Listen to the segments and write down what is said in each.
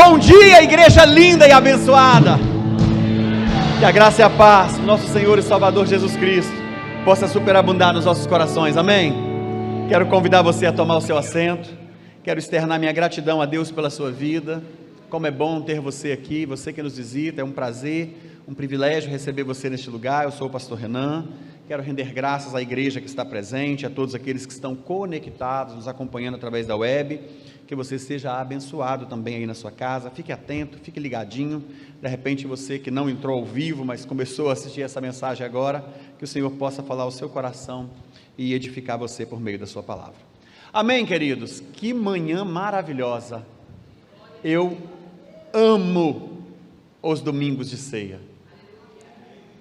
Bom dia, igreja linda e abençoada. Que a graça e a paz do nosso Senhor e Salvador Jesus Cristo possa superabundar nos nossos corações, amém? Quero convidar você a tomar o seu assento. Quero externar minha gratidão a Deus pela sua vida. Como é bom ter você aqui, você que nos visita, é um prazer, um privilégio receber você neste lugar. Eu sou o pastor Renan. Quero render graças à igreja que está presente, a todos aqueles que estão conectados, nos acompanhando através da web. Que você seja abençoado também aí na sua casa. Fique atento, fique ligadinho. De repente você que não entrou ao vivo, mas começou a assistir essa mensagem agora, que o Senhor possa falar ao seu coração e edificar você por meio da sua palavra. Amém, queridos? Que manhã maravilhosa. Eu amo os domingos de ceia.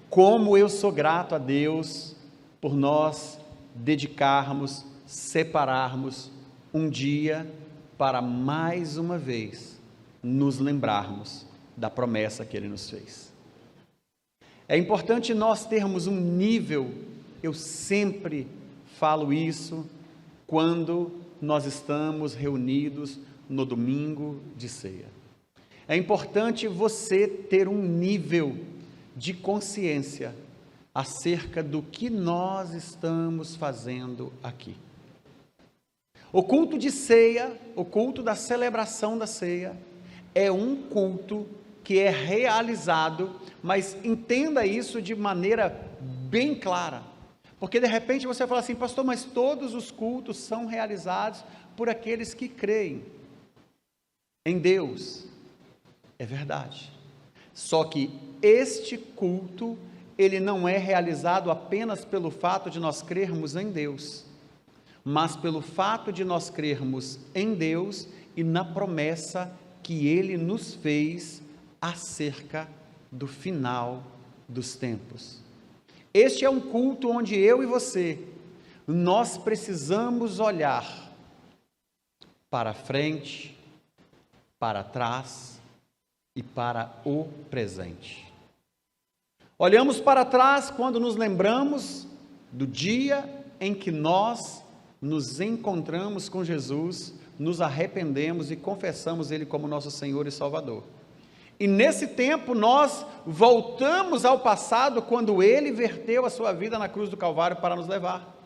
Como eu sou grato a Deus por nós dedicarmos, separarmos um dia para mais uma vez nos lembrarmos da promessa que Ele nos fez. É importante nós termos um nível, eu sempre falo isso, quando nós estamos reunidos no domingo de ceia. É importante você ter um nível de consciência acerca do que nós estamos fazendo aqui. O culto de ceia, o culto da celebração da ceia, é um culto que é realizado, mas entenda isso de maneira bem clara, porque de repente você fala assim, pastor, mas todos os cultos são realizados por aqueles que creem em Deus. É verdade, só que este culto, ele não é realizado apenas pelo fato de nós crermos em Deus, mas pelo fato de nós crermos em Deus e na promessa que Ele nos fez acerca do final dos tempos. Este é um culto onde eu e você, nós precisamos olhar para frente, para trás e para o presente. Olhamos para trás quando nos lembramos do dia em que nós nos encontramos com Jesus, nos arrependemos e confessamos Ele como nosso Senhor e Salvador. E nesse tempo nós voltamos ao passado, quando Ele verteu a sua vida na cruz do Calvário para nos levar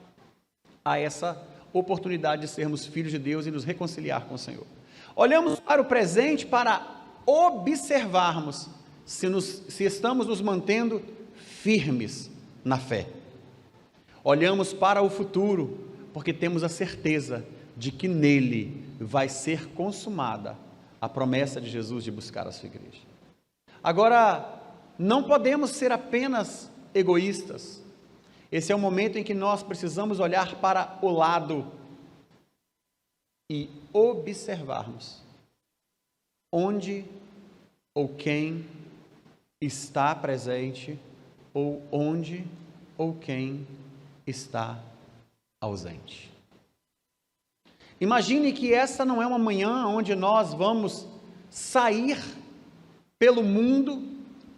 a essa oportunidade de sermos filhos de Deus e nos reconciliar com o Senhor. Olhamos para o presente para observarmos se estamos nos mantendo firmes na fé. Olhamos para o futuro, porque temos a certeza de que nele vai ser consumada a promessa de Jesus de buscar a sua igreja. Agora, não podemos ser apenas egoístas. Esse é o momento em que nós precisamos olhar para o lado e observarmos onde ou quem está presente, ou onde ou quem está ausente. Imagine que essa não é uma manhã onde nós vamos sair pelo mundo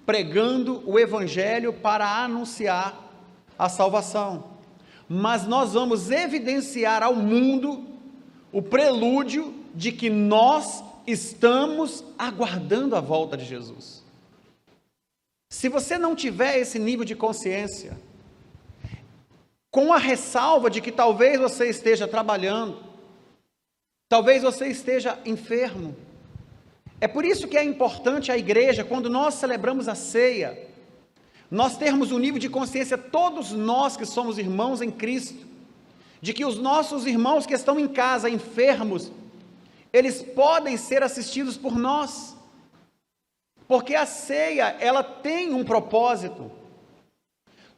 pregando o Evangelho para anunciar a salvação, mas nós vamos evidenciar ao mundo o prelúdio de que nós estamos aguardando a volta de Jesus. Se você não tiver esse nível de consciência, com a ressalva de que talvez você esteja trabalhando, talvez você esteja enfermo. É por isso que é importante a igreja, quando nós celebramos a ceia, nós termos um nível de consciência, todos nós que somos irmãos em Cristo, de que os nossos irmãos que estão em casa enfermos, eles podem ser assistidos por nós, porque a ceia, ela tem um propósito.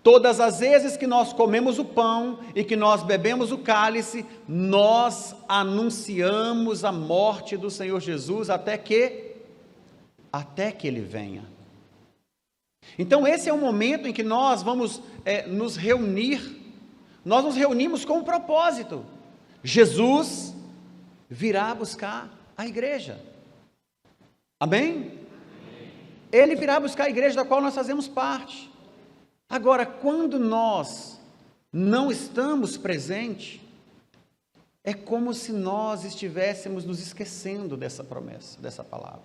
Todas as vezes que nós comemos o pão e que nós bebemos o cálice, nós anunciamos a morte do Senhor Jesus até que Ele venha. Então esse é o momento em que nós vamos nos reunir. Nós nos reunimos com um propósito. Jesus virá buscar a igreja. Amém? Ele virá buscar a igreja da qual nós fazemos parte. Agora, quando nós não estamos presentes, é como se nós estivéssemos nos esquecendo dessa promessa, dessa palavra.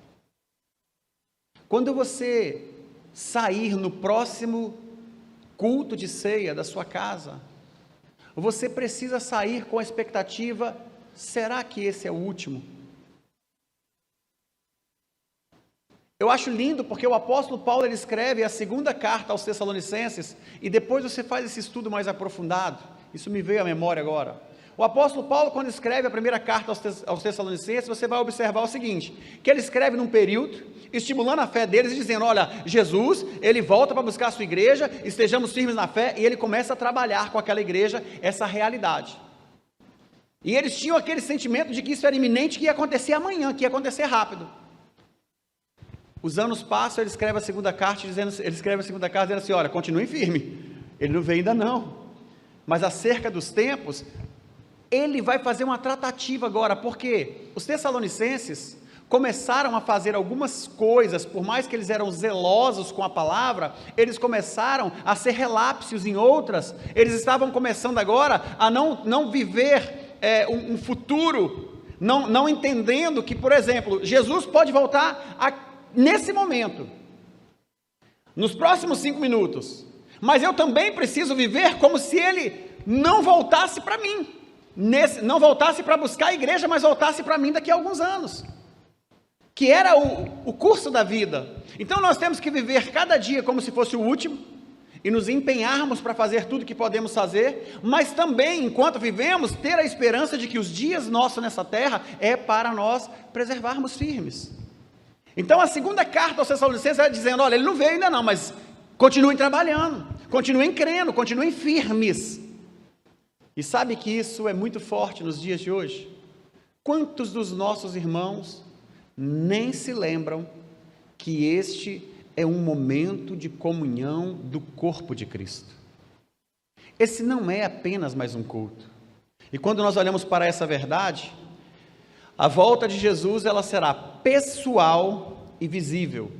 Quando você sair no próximo culto de ceia da sua casa, você precisa sair com a expectativa: será que esse é o último? Eu acho lindo porque o apóstolo Paulo, ele escreve a segunda carta aos Tessalonicenses, e depois você faz esse estudo mais aprofundado. Isso me veio à memória agora. O apóstolo Paulo, quando escreve a primeira carta aos Tessalonicenses, você vai observar o seguinte, que ele escreve num período, estimulando a fé deles e dizendo: olha, Jesus, ele volta para buscar a sua igreja, estejamos firmes na fé, e ele começa a trabalhar com aquela igreja essa realidade. E eles tinham aquele sentimento de que isso era iminente, que ia acontecer amanhã, que ia acontecer rápido. Os anos passam, ele escreve a segunda carta dizendo assim: olha, continuem firme, ele não veio ainda não, mas acerca dos tempos, ele vai fazer uma tratativa agora, porque os Tessalonicenses começaram a fazer algumas coisas, por mais que eles eram zelosos com a palavra, eles começaram a ser relapsos em outras, eles estavam começando agora a não viver um futuro, não entendendo que, por exemplo, Jesus pode voltar nesse momento, nos próximos 5 minutos, mas eu também preciso viver como se ele não voltasse para mim, não voltasse para buscar a igreja, mas voltasse para mim daqui a alguns anos, que era o curso da vida. Então nós temos que viver cada dia como se fosse o último, e nos empenharmos para fazer tudo que podemos fazer, mas também, enquanto vivemos, ter a esperança de que os dias nossos nessa terra é para nós preservarmos firmes. Então a segunda carta aos Tessalonicenses vai dizendo: olha, ele não veio ainda não, mas continuem trabalhando, continuem crendo, continuem firmes. E sabe que isso é muito forte nos dias de hoje? Quantos dos nossos irmãos nem se lembram que este é um momento de comunhão do corpo de Cristo? Esse não é apenas mais um culto. E quando nós olhamos para essa verdade, a volta de Jesus, ela será pessoal e visível.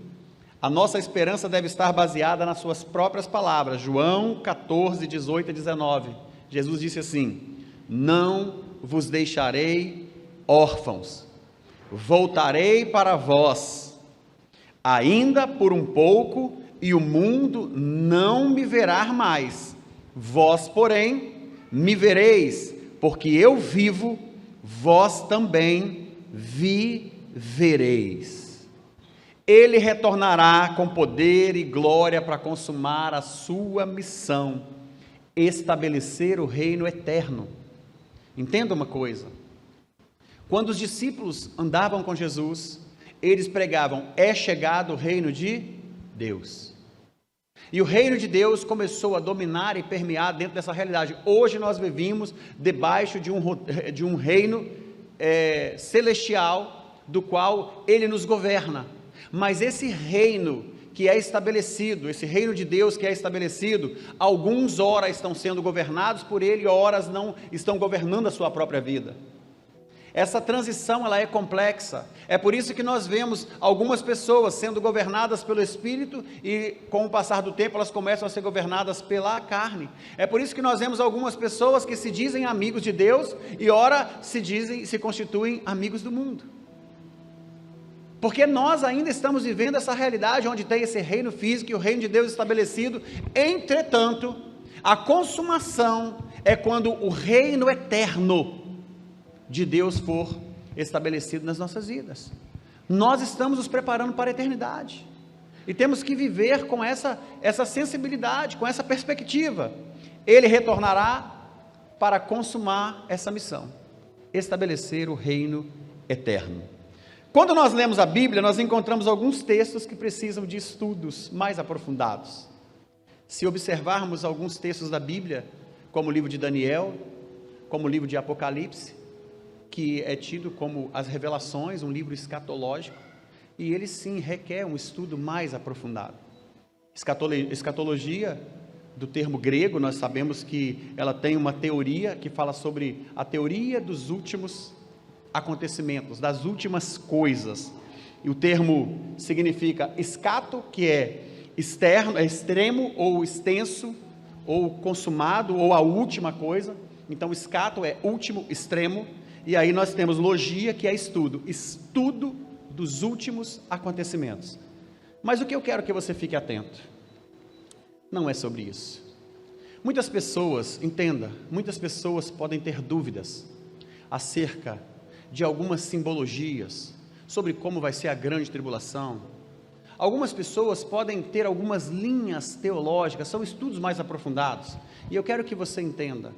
A nossa esperança deve estar baseada nas suas próprias palavras. João 14, 18 e 19. Jesus disse assim: não vos deixarei órfãos, voltarei para vós, ainda por um pouco, e o mundo não me verá mais. Vós, porém, me vereis, porque eu vivo, vós também vivereis. Ele retornará com poder e glória para consumar a sua missão, estabelecer o reino eterno. Entenda uma coisa: quando os discípulos andavam com Jesus, eles pregavam: é chegado o reino de Deus. E o reino de Deus começou a dominar e permear dentro dessa realidade. Hoje nós vivemos debaixo de um reino celestial, do qual ele nos governa. Mas esse reino que é estabelecido, esse reino de Deus que é estabelecido, alguns ora estão sendo governados por ele, horas não estão governando a sua própria vida. Essa transição, ela é complexa. É por isso que nós vemos algumas pessoas sendo governadas pelo Espírito, e com o passar do tempo elas começam a ser governadas pela carne. É por isso que nós vemos algumas pessoas que se dizem amigos de Deus, e ora se constituem amigos do mundo. Porque nós ainda estamos vivendo essa realidade onde tem esse reino físico e o reino de Deus estabelecido. Entretanto, a consumação é quando o reino eterno de Deus for estabelecido nas nossas vidas. Nós estamos nos preparando para a eternidade, e temos que viver com essa sensibilidade, com essa perspectiva. Ele retornará para consumar essa missão, estabelecer o reino eterno. Quando nós lemos a Bíblia, nós encontramos alguns textos que precisam de estudos mais aprofundados. Se observarmos alguns textos da Bíblia, como o livro de Daniel, como o livro de Apocalipse, que é tido como as revelações, um livro escatológico, e ele sim requer um estudo mais aprofundado. Escatologia, do termo grego, nós sabemos que ela tem uma teoria que fala sobre a teoria dos últimos acontecimentos, das últimas coisas, e o termo significa escato, que é externo, é extremo, ou extenso, ou consumado, ou a última coisa. Então escato é último, extremo. E aí nós temos logia, que é estudo dos últimos acontecimentos. Mas o que eu quero que você fique atento, não é sobre isso. Muitas pessoas, entenda, muitas pessoas podem ter dúvidas acerca de algumas simbologias, sobre como vai ser a grande tribulação. Algumas pessoas podem ter algumas linhas teológicas, são estudos mais aprofundados, e eu quero que você entenda,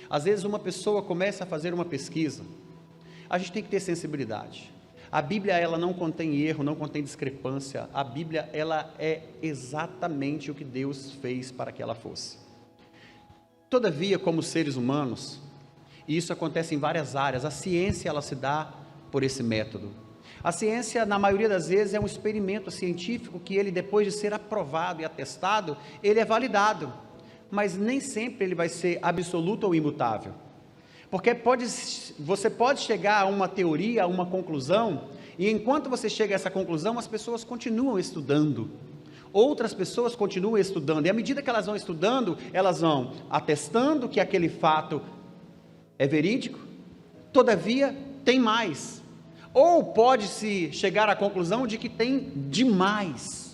às vezes uma pessoa começa a fazer uma pesquisa, a gente tem que ter sensibilidade. A Bíblia, ela não contém erro, não contém discrepância, a Bíblia, ela é exatamente o que Deus fez para que ela fosse. Todavia, como seres humanos, e isso acontece em várias áreas, a ciência, ela se dá por esse método. A ciência, na maioria das vezes, é um experimento científico que ele, depois de ser aprovado e atestado, ele é validado, mas nem sempre ele vai ser absoluto ou imutável. Porque você pode chegar a uma teoria, a uma conclusão, e enquanto você chega a essa conclusão, as pessoas continuam estudando. Outras pessoas continuam estudando, e à medida que elas vão estudando, elas vão atestando que aquele fato é verídico, todavia tem mais, ou pode-se chegar à conclusão de que tem demais.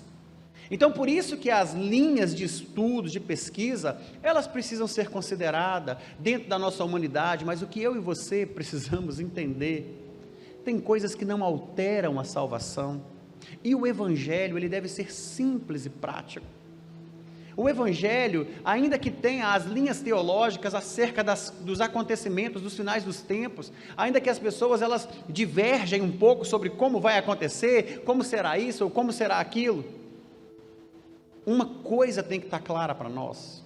Então, por isso que as linhas de estudo, de pesquisa, elas precisam ser consideradas dentro da nossa humanidade, mas o que eu e você precisamos entender, tem coisas que não alteram a salvação, e o Evangelho, ele deve ser simples e prático. O Evangelho, ainda que tenha as linhas teológicas acerca dos acontecimentos, dos finais dos tempos, ainda que as pessoas, elas divergem um pouco sobre como vai acontecer, como será isso, ou como será aquilo, uma coisa tem que estar clara para nós.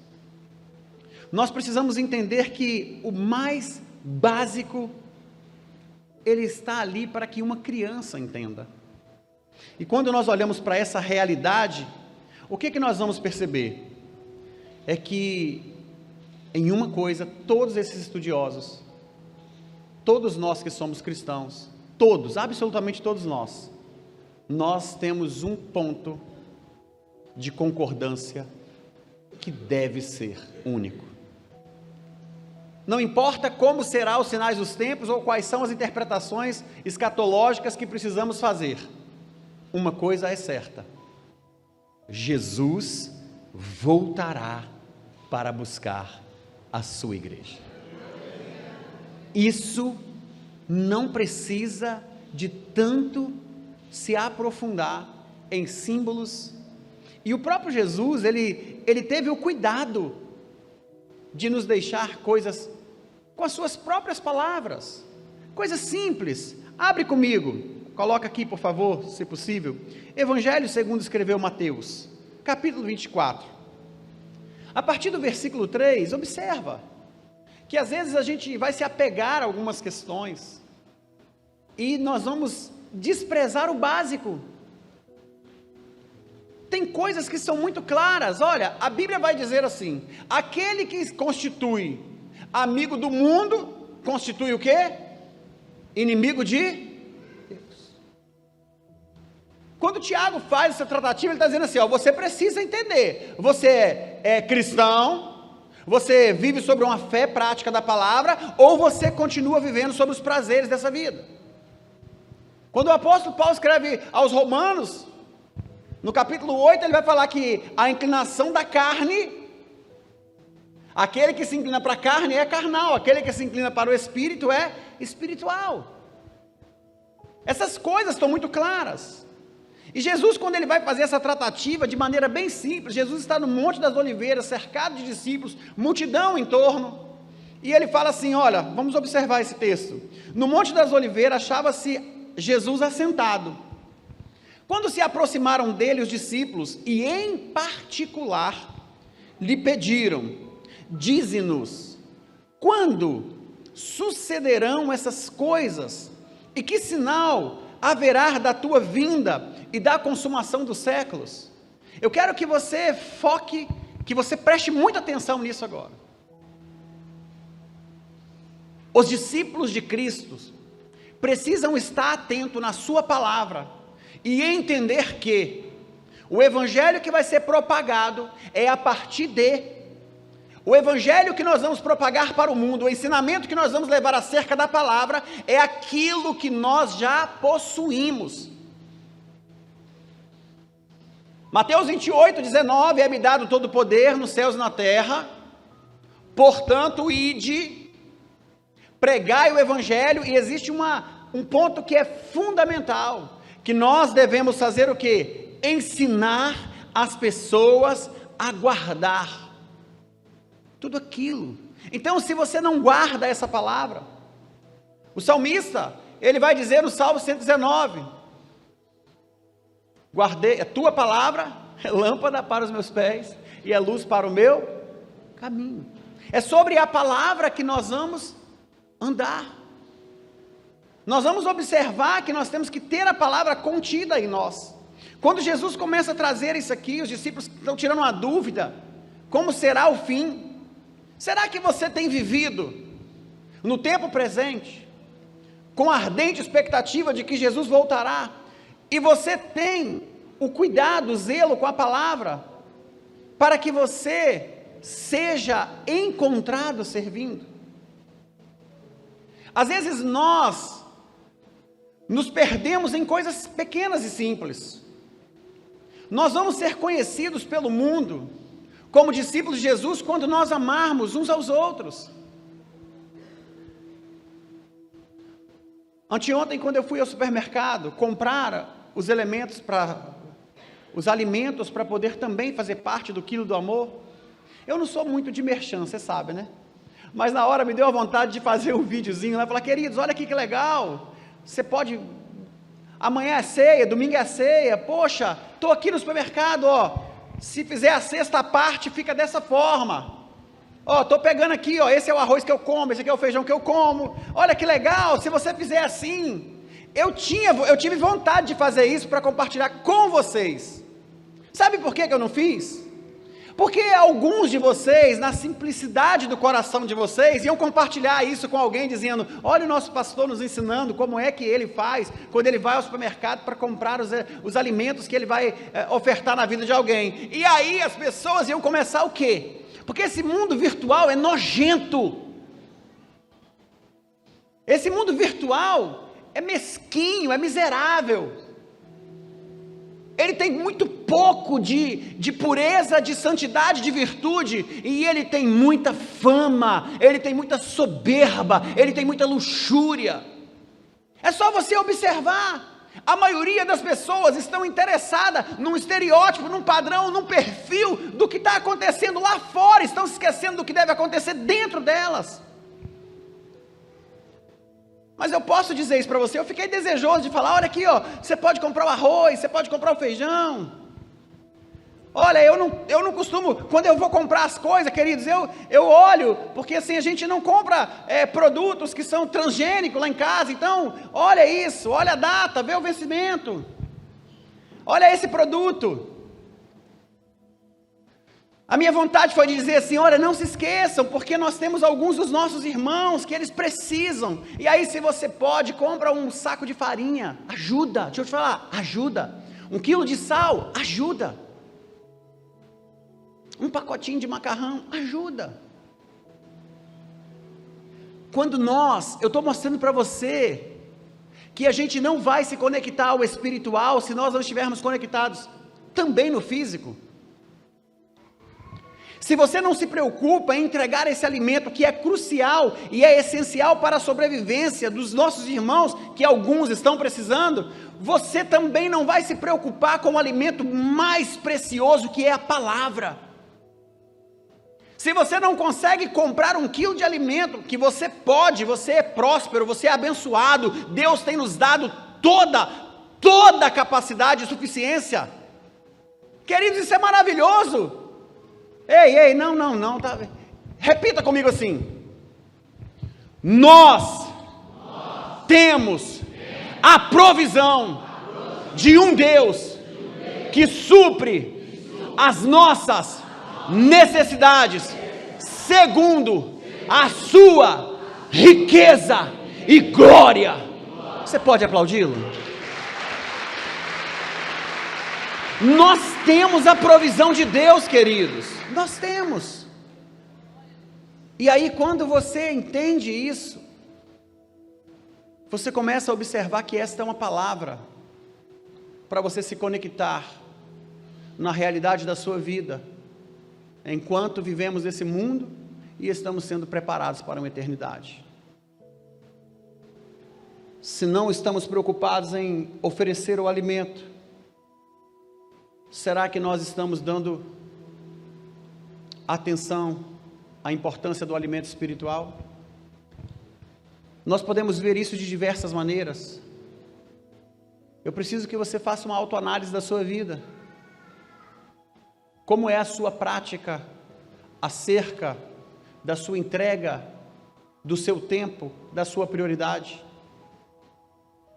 Nós precisamos entender que o mais básico, ele está ali para que uma criança entenda. E quando nós olhamos para essa realidade, o que nós vamos perceber? É que, em uma coisa, todos esses estudiosos, todos nós que somos cristãos, todos, absolutamente todos nós temos um ponto de concordância que deve ser único. Não importa como serão os sinais dos tempos ou quais são as interpretações escatológicas que precisamos fazer, uma coisa é certa: Jesus voltará para buscar a sua igreja. Isso não precisa de tanto se aprofundar em símbolos, e o próprio Jesus, ele teve o cuidado de nos deixar coisas com as suas próprias palavras, coisas simples. Abre comigo, coloca aqui por favor, se possível, Evangelho segundo escreveu Mateus, capítulo 24, a partir do versículo 3, observa, que às vezes a gente vai se apegar a algumas questões, e nós vamos desprezar o básico. Tem coisas que são muito claras. Olha, a Bíblia vai dizer assim: aquele que constitui amigo do mundo, constitui o quê? Inimigo de Deus. Quando o Tiago faz essa tratativa, ele está dizendo assim, ó, você precisa entender, você é cristão, você vive sobre uma fé prática da palavra, ou você continua vivendo sobre os prazeres dessa vida. Quando o apóstolo Paulo escreve aos Romanos, no capítulo 8, ele vai falar que a inclinação da carne, aquele que se inclina para a carne é carnal, aquele que se inclina para o espírito é espiritual. Essas coisas estão muito claras. E Jesus, quando ele vai fazer essa tratativa de maneira bem simples, Jesus está no Monte das Oliveiras, cercado de discípulos, multidão em torno, e ele fala assim, olha, vamos observar esse texto. No Monte das Oliveiras achava-se Jesus assentado. Quando se aproximaram dele os discípulos, e em particular, lhe pediram, dize-nos, quando sucederão essas coisas, e que sinal haverá da tua vinda e da consumação dos séculos? Eu quero que você foque, que você preste muita atenção nisso agora. Os discípulos de Cristo precisam estar atentos na sua palavra, e entender que o evangelho que vai ser propagado é a partir o evangelho que nós vamos propagar para o mundo, o ensinamento que nós vamos levar acerca da palavra, é aquilo que nós já possuímos. Mateus 28, 19, é-me dado todo o poder nos céus e na terra, portanto, ide, pregai o evangelho, e existe um ponto que é fundamental, que nós devemos fazer o quê? Ensinar as pessoas a guardar tudo aquilo. Então, se você não guarda essa palavra, o salmista, ele vai dizer no Salmo 119, guardei, a tua palavra é lâmpada para os meus pés, e é luz para o meu caminho. É sobre a palavra que nós vamos andar. Nós vamos observar que nós temos que ter a palavra contida em nós. Quando Jesus começa a trazer isso aqui, os discípulos estão tirando uma dúvida, como será o fim? Será que você tem vivido no tempo presente, com ardente expectativa de que Jesus voltará, e você tem o cuidado, o zelo com a palavra, para que você seja encontrado servindo? Às vezes nós nos perdemos em coisas pequenas e simples. Nós vamos ser conhecidos pelo mundo como discípulos de Jesus quando nós amarmos uns aos outros. Anteontem, quando eu fui ao supermercado comprar os alimentos para poder também fazer parte do quilo do amor, eu não sou muito de merchan, você sabe, né? Mas na hora me deu a vontade de fazer um videozinho lá, falar: queridos, olha aqui que legal, você pode, amanhã é ceia, domingo é ceia, poxa, estou aqui no supermercado, ó, se fizer a sexta parte, fica dessa forma, ó, estou pegando aqui, ó, esse é o arroz que eu como, esse aqui é o feijão que eu como, olha que legal, se você fizer assim. Eu tive vontade de fazer isso para compartilhar com vocês. Sabe por que eu não fiz? Porque alguns de vocês, na simplicidade do coração de vocês, iam compartilhar isso com alguém, dizendo: olha o nosso pastor nos ensinando como é que ele faz, quando ele vai ao supermercado para comprar os alimentos que ele vai ofertar na vida de alguém. E aí as pessoas iam começar o quê? Porque esse mundo virtual é nojento. Esse mundo virtual é mesquinho, é miserável. Ele tem muito pouco de pureza, de santidade, de virtude, e ele tem muita fama, ele tem muita soberba, ele tem muita luxúria. É só você observar, a maioria das pessoas estão interessadas num estereótipo, num padrão, num perfil do que está acontecendo lá fora, estão se esquecendo do que deve acontecer dentro delas. Mas eu posso dizer isso para você, eu fiquei desejoso de falar: olha aqui, ó, você pode comprar o arroz, você pode comprar o feijão. Olha, eu não costumo, quando eu vou comprar as coisas, queridos, eu olho, porque assim, a gente não compra produtos que são transgênicos lá em casa. Então, olha isso, olha a data, vê o vencimento, olha esse produto. A minha vontade foi de dizer assim: olha, não se esqueçam, porque nós temos alguns dos nossos irmãos que eles precisam, e aí se você pode, compra um saco de farinha, ajuda, deixa eu te falar, ajuda, 1 quilo de sal, ajuda, um pacotinho de macarrão, ajuda. Quando eu estou mostrando para você, que a gente não vai se conectar ao espiritual, se nós não estivermos conectados também no físico. Se você não se preocupa em entregar esse alimento que é crucial e é essencial para a sobrevivência dos nossos irmãos, que alguns estão precisando, você também não vai se preocupar com o alimento mais precioso, que é a palavra. Se você não consegue comprar 1 quilo de alimento, que você pode, você é próspero, você é abençoado, Deus tem nos dado toda a capacidade e suficiência. Queridos, isso é maravilhoso. Ei, não, tá. Repita comigo assim: nós temos a provisão de um Deus que supre as nossas necessidades, segundo a sua riqueza e glória. Você pode aplaudi-lo? Nós temos a provisão de Deus, queridos, nós temos. E aí, quando você entende isso, você começa a observar que esta é uma palavra para você se conectar na realidade da sua vida, enquanto vivemos esse mundo e estamos sendo preparados para uma eternidade. Se não estamos preocupados em oferecer o alimento, será que nós estamos dando atenção à importância do alimento espiritual? Nós podemos ver isso de diversas maneiras. Eu preciso que você faça uma autoanálise da sua vida. Como é a sua prática acerca da sua entrega, do seu tempo, da sua prioridade?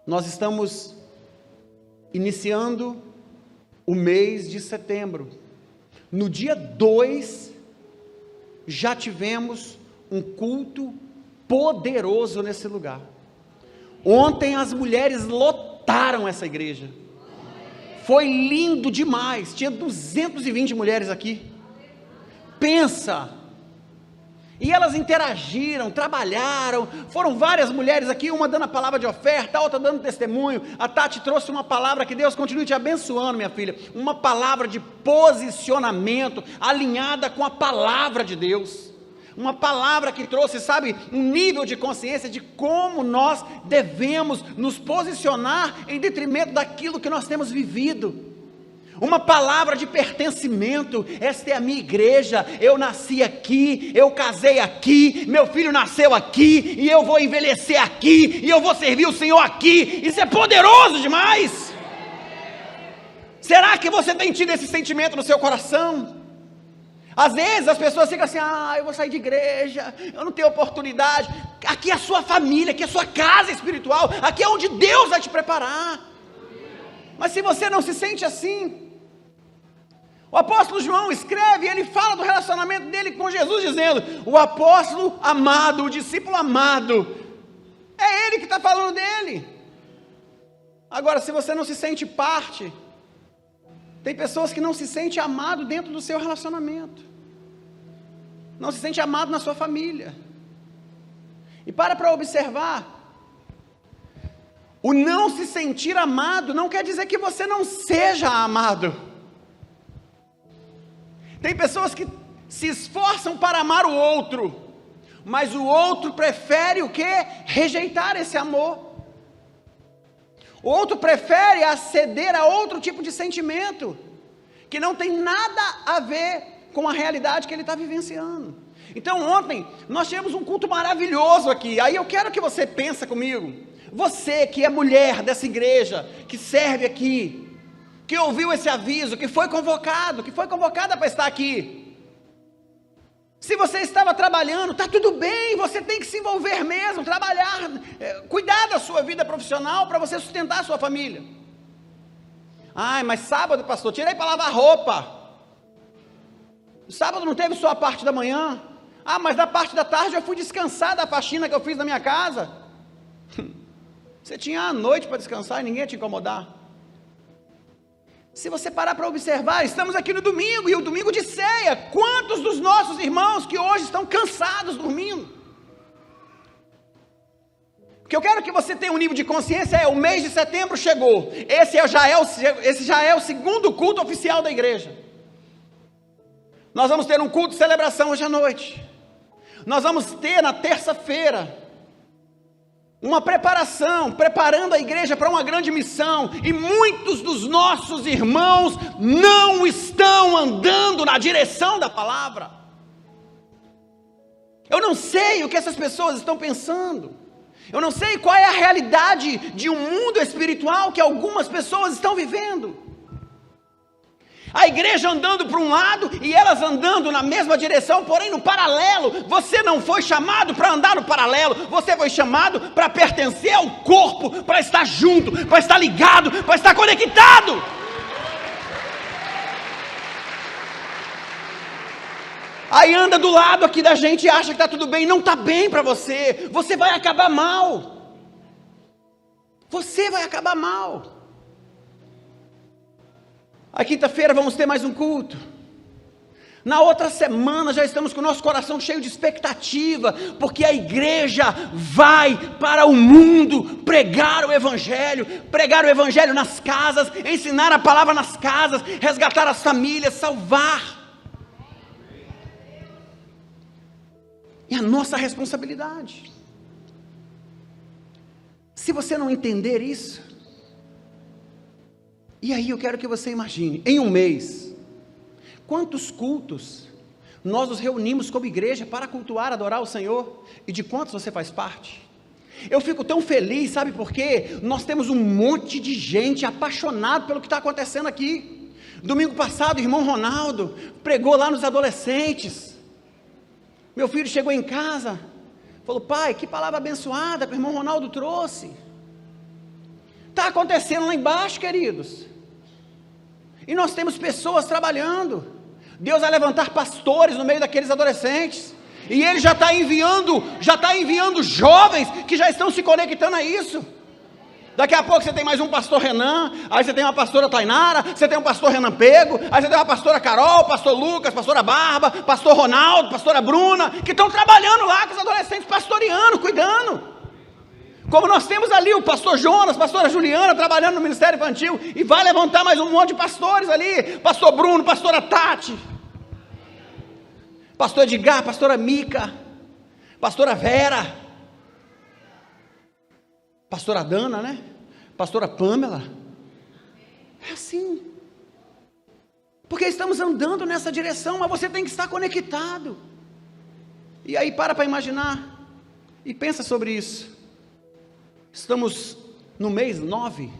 Nós estamos iniciando o mês de setembro. No dia 2, já tivemos um culto poderoso nesse lugar. Ontem as mulheres lotaram essa igreja. Foi lindo demais. Tinha 220 mulheres aqui. Pensa! E elas interagiram, trabalharam, foram várias mulheres aqui, uma dando a palavra de oferta, a outra dando testemunho. A Tati trouxe uma palavra, que Deus continue te abençoando, minha filha, uma palavra de posicionamento, alinhada com a palavra de Deus, uma palavra que trouxe, sabe, um nível de consciência de como nós devemos nos posicionar em detrimento daquilo que nós temos vivido. Uma palavra de pertencimento. Esta é a minha igreja, eu nasci aqui, eu casei aqui, meu filho nasceu aqui, e eu vou envelhecer aqui, e eu vou servir o Senhor aqui. Isso é poderoso demais. Será que você tem tido esse sentimento no seu coração? Às vezes as pessoas ficam assim: eu vou sair de igreja, eu não tenho oportunidade. Aqui é a sua família, aqui é a sua casa espiritual, aqui é onde Deus vai te preparar. Mas se você não se sente assim, o apóstolo João escreve, ele fala do relacionamento dele com Jesus, dizendo: o apóstolo amado, o discípulo amado, é ele que está falando dele. Agora, se você não se sente parte, tem pessoas que não se sentem amado dentro do seu relacionamento, não se sente amado na sua família. E para observar, o não se sentir amado não quer dizer que você não seja amado. Tem pessoas que se esforçam para amar o outro, mas o outro prefere o quê? Rejeitar esse amor. O outro prefere aceder a outro tipo de sentimento, que não tem nada a ver com a realidade que ele está vivenciando. Então ontem nós tivemos um culto maravilhoso aqui. Aí eu quero que você pense comigo. Você que é mulher dessa igreja, que serve aqui, que ouviu esse aviso, que foi convocada para estar aqui. Se você estava trabalhando, está tudo bem, você tem que se envolver mesmo, trabalhar, cuidar da sua vida profissional para você sustentar a sua família. Mas sábado, pastor, tirei para lavar roupa. Sábado não teve só a parte da manhã. Mas da parte da tarde eu fui descansar da faxina que eu fiz na minha casa. Você tinha a noite para descansar e ninguém ia te incomodar. Se você parar para observar, estamos aqui no domingo, e o domingo de ceia. Quantos dos nossos irmãos que hoje estão cansados dormindo? O que eu quero que você tenha um nível de consciência o mês de setembro chegou. Esse já é o segundo culto oficial da igreja. Nós vamos ter um culto de celebração hoje à noite. Nós vamos ter na terça-feira uma preparação, preparando a igreja para uma grande missão, e muitos dos nossos irmãos não estão andando na direção da palavra. Eu não sei o que essas pessoas estão pensando, eu não sei qual é a realidade de um mundo espiritual que algumas pessoas estão vivendo. A igreja andando para um lado e elas andando na mesma direção, porém no paralelo. Você não foi chamado para andar no paralelo, você foi chamado para pertencer ao corpo, para estar junto, para estar ligado, para estar conectado. Aí anda do lado aqui da gente e acha que está tudo bem. Não está bem para você, você vai acabar mal. Você vai acabar mal. A quinta-feira vamos ter mais um culto. Na outra semana já estamos com o nosso coração cheio de expectativa, porque a igreja vai para o mundo pregar o Evangelho nas casas, ensinar a palavra nas casas, resgatar as famílias, salvar. É a nossa responsabilidade. Se você não entender isso, e aí eu quero que você imagine, em um mês, quantos cultos nós nos reunimos como igreja para cultuar, adorar o Senhor, e de quantos você faz parte? Eu fico tão feliz, sabe por quê? Nós temos um monte de gente apaixonado pelo que está acontecendo aqui. Domingo passado, o irmão Ronaldo pregou lá nos adolescentes. Meu filho chegou em casa, falou: pai, que palavra abençoada que o irmão Ronaldo trouxe. Está acontecendo lá embaixo, queridos, e nós temos pessoas trabalhando. Deus vai levantar pastores no meio daqueles adolescentes, e Ele já está enviando jovens que já estão se conectando a isso. Daqui a pouco você tem mais um pastor Renan, aí você tem uma pastora Tainara, você tem um pastor Renan Pego, aí você tem uma pastora Carol, pastor Lucas, pastora Barba, pastor Ronaldo, pastora Bruna, que estão trabalhando lá com os adolescentes, pastoreando, cuidando. Como nós temos ali o pastor Jonas, pastora Juliana, trabalhando no ministério infantil, e vai levantar mais um monte de pastores ali, pastor Bruno, pastora Tati, pastor Edgar, pastora Mica, pastora Vera, pastora Dana, né? Pastora Pamela. É assim, porque estamos andando nessa direção, mas você tem que estar conectado. E aí para imaginar, e pensa sobre isso. Estamos no mês 9.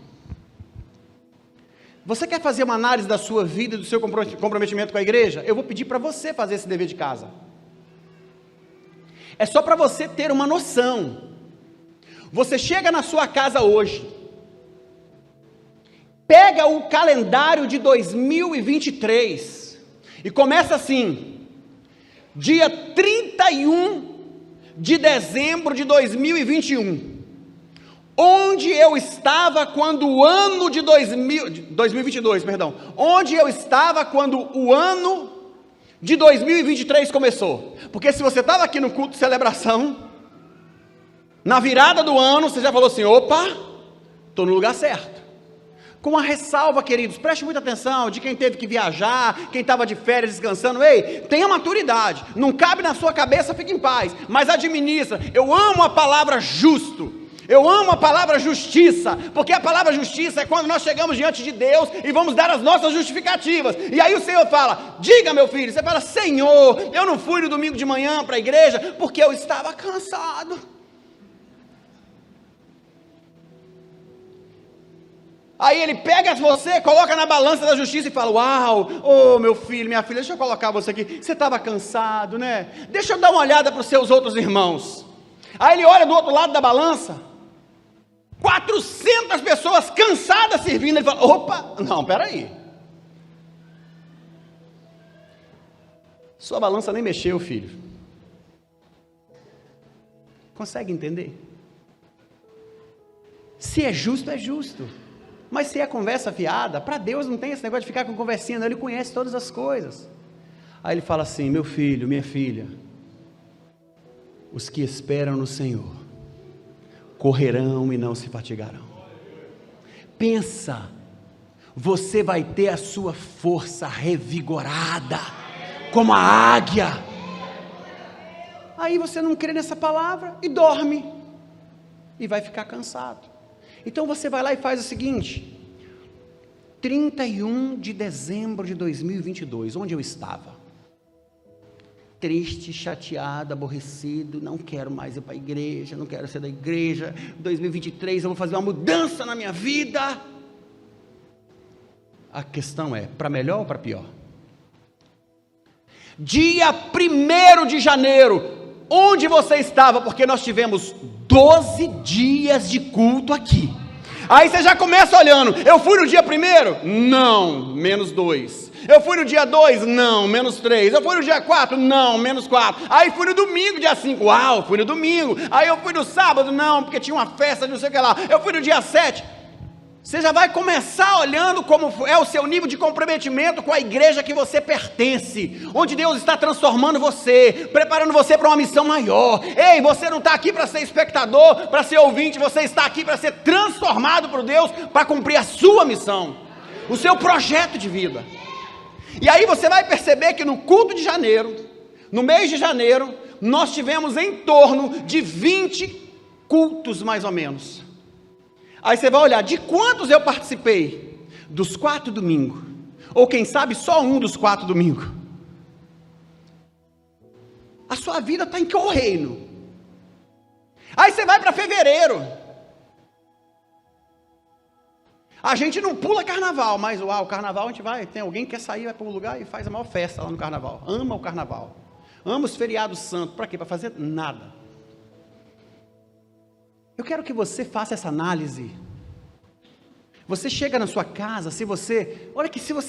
Você quer fazer uma análise da sua vida e do seu comprometimento com a igreja? Eu vou pedir para você fazer esse dever de casa. É só para você ter uma noção. Você chega na sua casa hoje, pega o calendário de 2023 e começa assim: dia 31 de dezembro de 2021. Onde eu estava quando o ano de 2022, perdão. Onde eu estava quando o ano de 2023 começou? Porque se você estava aqui no culto de celebração, na virada do ano, você já falou assim: opa, estou no lugar certo. Com a ressalva, queridos, preste muita atenção, de quem teve que viajar, quem estava de férias descansando. Ei, tenha maturidade, não cabe na sua cabeça, fique em paz, mas administra. Eu amo a palavra justo. Eu amo a palavra justiça, porque a palavra justiça é quando nós chegamos diante de Deus e vamos dar as nossas justificativas, e aí o Senhor fala: diga, meu filho. Você fala: Senhor, eu não fui no domingo de manhã para a igreja, porque eu estava cansado. Aí Ele pega você, coloca na balança da justiça e fala: uau, ô meu filho, minha filha, deixa eu colocar você aqui, você estava cansado, né? Deixa eu dar uma olhada para os seus outros irmãos. Aí Ele olha do outro lado da balança, 400 pessoas cansadas servindo. Ele fala: opa, não, peraí, sua balança nem mexeu, filho. Consegue entender? Se é justo, é justo. Mas se é conversa fiada, para Deus não tem esse negócio de ficar com conversinha, não. Ele conhece todas as coisas. Aí Ele fala assim: meu filho, minha filha, os que esperam no Senhor correrão e não se fatigarão. Pensa, você vai ter a sua força revigorada, como a águia. Aí você não crê nessa palavra e dorme, e vai ficar cansado. Então você vai lá e faz o seguinte: 31 de dezembro de 2022, onde eu estava? Triste, chateado, aborrecido, não quero mais ir para a igreja, não quero ser da igreja. 2023 eu vou fazer uma mudança na minha vida. A questão é, para melhor ou para pior? Dia 1º de janeiro, onde você estava? Porque nós tivemos 12 dias de culto aqui. Aí você já começa olhando: eu fui no dia 1º? Não, -2. Eu fui no dia 2? Não, -3. Eu fui no dia 4? Não, -4. Aí fui no domingo, dia 5. Uau, fui no domingo. Aí eu fui no sábado? Não, porque tinha uma festa de não sei o que lá. Eu fui no dia 7. Você já vai começar olhando como é o seu nível de comprometimento com a igreja que você pertence, onde Deus está transformando você, preparando você para uma missão maior. Ei, você não está aqui para ser espectador, para ser ouvinte, você está aqui para ser transformado por Deus, para cumprir a sua missão, o seu projeto de vida. E aí você vai perceber que no culto de janeiro, no mês de janeiro, nós tivemos em torno de 20 cultos mais ou menos. Aí você vai olhar, de quantos eu participei? Dos 4 domingos. Ou quem sabe só um dos 4 domingos. A sua vida está em que reino? Aí você vai para fevereiro. A gente não pula carnaval, mas o carnaval a gente vai, tem alguém que quer sair, vai para um lugar e faz a maior festa lá no carnaval. Ama o carnaval. Ama os feriados santos. Para quê? Para fazer nada. Eu quero que você faça essa análise. Você chega na sua casa, se você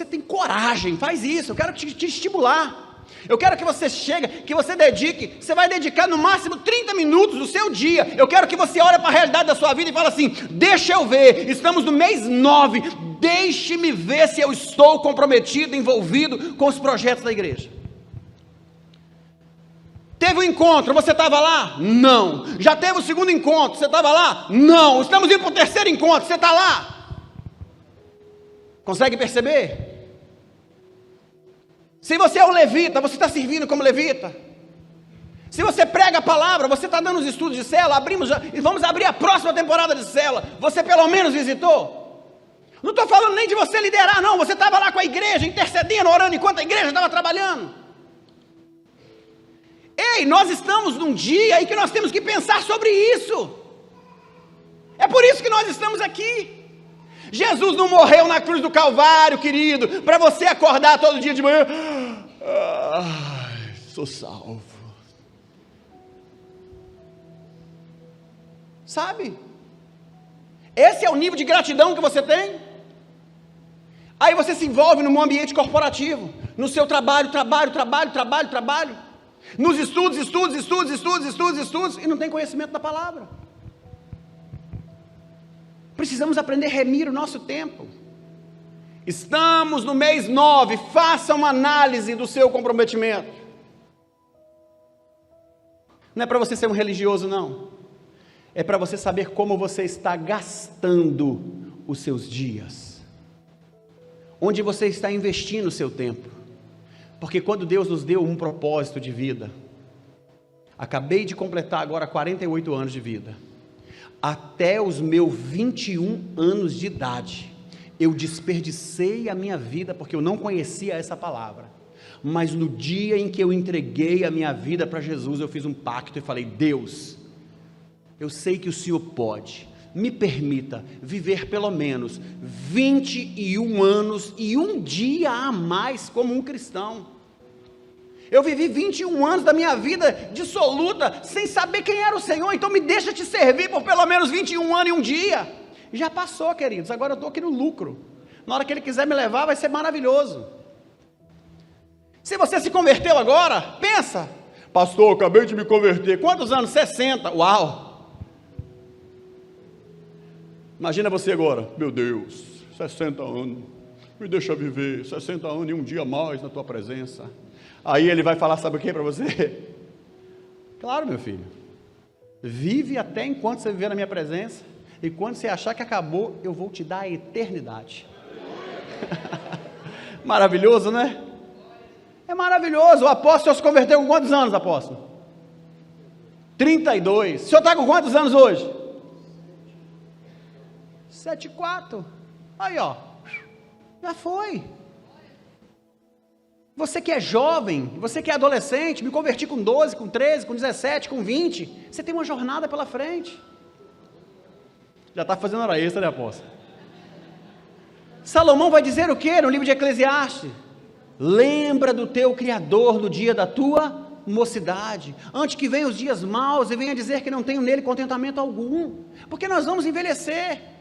tem coragem, faz isso. Eu quero te estimular. Eu quero que você chegue, que você dedique. Você vai dedicar no máximo 30 minutos do seu dia. Eu quero que você olhe para a realidade da sua vida e fale assim: deixa eu ver, estamos no mês 9. Deixe-me ver se eu estou comprometido, envolvido com os projetos da igreja. Teve um encontro, você estava lá? Não. Já teve o segundo encontro, você estava lá? Não. Estamos indo para o terceiro encontro, você está lá? Consegue perceber? Se você é um levita, você está servindo como levita. Se você prega a palavra, você está dando os estudos de célula, vamos abrir a próxima temporada de célula. Você pelo menos visitou? Não estou falando nem de você liderar, não. Você estava lá com a igreja, intercedendo, orando, enquanto a igreja estava trabalhando. Ei, nós estamos num dia em que nós temos que pensar sobre isso. É por isso que nós estamos aqui. Jesus não morreu na cruz do Calvário, querido, para você acordar todo dia de manhã. Sou salvo. Sabe? Esse é o nível de gratidão que você tem. Aí você se envolve num ambiente corporativo, no seu trabalho, nos estudos, e não tem conhecimento da palavra. Precisamos aprender a remir o nosso tempo. Estamos no mês 9, faça uma análise do seu comprometimento. Não é para você ser um religioso, não. É para você saber como você está gastando os seus dias. Onde você está investindo o seu tempo. Porque quando Deus nos deu um propósito de vida, acabei de completar agora 48 anos de vida, até os meus 21 anos de idade, eu desperdicei a minha vida porque eu não conhecia essa palavra, mas no dia em que eu entreguei a minha vida para Jesus, eu fiz um pacto e falei: Deus, eu sei que o Senhor pode, me permita viver pelo menos 21 anos e um dia a mais como um cristão. Eu vivi 21 anos da minha vida dissoluta, sem saber quem era o Senhor, então me deixa te servir por pelo menos 21 anos e um dia. Já passou, queridos, agora eu estou aqui no lucro. Na hora que Ele quiser me levar, vai ser maravilhoso. Se você se converteu agora, pensa: pastor, eu acabei de me converter, quantos anos? 60, uau! Imagina você agora: meu Deus, 60 anos, me deixa viver 60 anos e um dia mais na tua presença. Aí Ele vai falar, sabe o que para você? Claro, meu filho, vive até enquanto você viver na minha presença, e quando você achar que acabou, eu vou te dar a eternidade. Maravilhoso, né? É maravilhoso. O apóstolo se converteu com quantos anos, apóstolo? 32. O senhor está com quantos anos hoje? 74. Aí, ó, já foi. Você que é jovem, você que é adolescente, me converti com 12, com 13, com 17, com 20, você tem uma jornada pela frente. Já está fazendo hora extra, né, apóstolo? Salomão vai dizer o que no livro de Eclesiastes? Lembra do teu Criador no dia da tua mocidade, antes que venham os dias maus e venha dizer que não tenho nele contentamento algum, porque nós vamos envelhecer.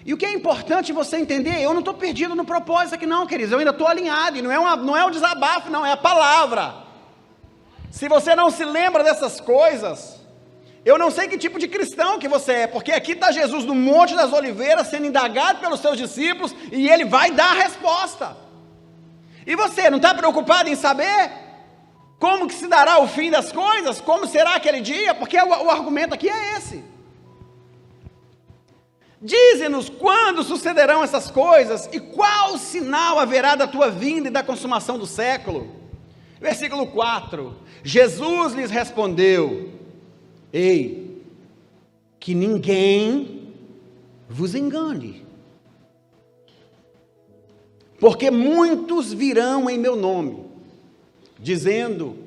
E o que é importante você entender, eu não estou perdido no propósito aqui não, queridos, eu ainda estou alinhado, e não é um desabafo não, é a palavra. Se você não se lembra dessas coisas, Eu não sei que tipo de cristão que você é, porque aqui está Jesus no Monte das Oliveiras, sendo indagado pelos seus discípulos, e ele vai dar a resposta. E você não está preocupado em saber como que se dará o fim das coisas? Como será aquele dia? Porque o argumento aqui é esse. Dize-nos quando sucederão essas coisas, e qual sinal haverá da tua vinda e da consumação do século? Versículo 4, Jesus lhes respondeu: ei, que ninguém vos engane, porque muitos virão em meu nome, dizendo,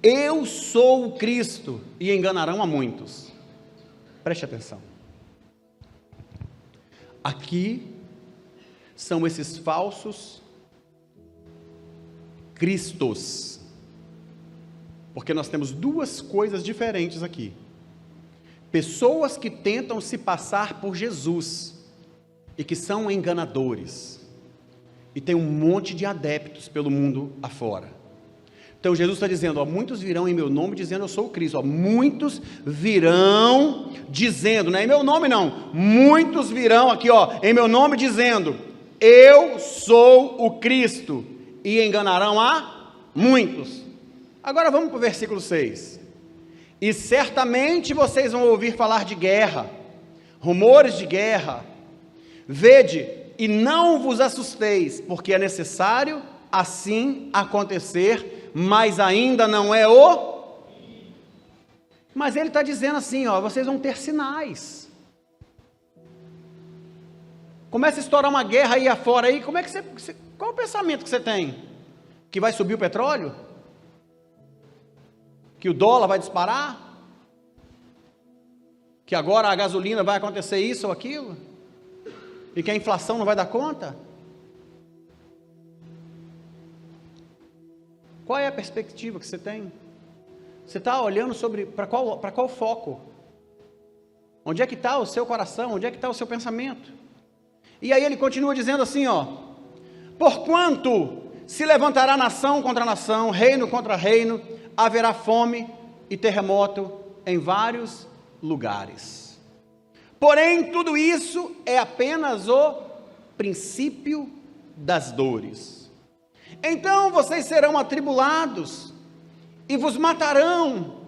eu sou o Cristo, e enganarão a muitos. Preste atenção. Aqui são esses falsos cristos, porque nós temos duas coisas diferentes aqui: pessoas que tentam se passar por Jesus e que são enganadores, e tem um monte de adeptos pelo mundo afora. Então Jesus está dizendo, ó, muitos virão em meu nome dizendo eu sou o Cristo, ó, muitos virão dizendo, não é em meu nome não, muitos virão aqui, ó, em meu nome dizendo, eu sou o Cristo, e enganarão a muitos. Agora vamos para o versículo 6, e certamente vocês vão ouvir falar de guerra, rumores de guerra, vede, e não vos assusteis, porque é necessário assim acontecer, mas ainda não é o... Mas ele está dizendo assim, ó, vocês vão ter sinais. Começa a estourar uma guerra aí afora aí, como é que você, qual o pensamento que você tem? Que vai subir o petróleo? Que o dólar vai disparar? Que agora a gasolina vai acontecer isso ou aquilo? E que a inflação não vai dar conta? Qual é a perspectiva que você tem? Você está olhando para qual foco? Onde é que está o seu coração? Onde é que está o seu pensamento? E aí ele continua dizendo assim, ó, porquanto se levantará nação contra nação, reino contra reino, haverá fome e terremoto em vários lugares. Porém, tudo isso é apenas o princípio das dores. Então vocês serão atribulados e vos matarão,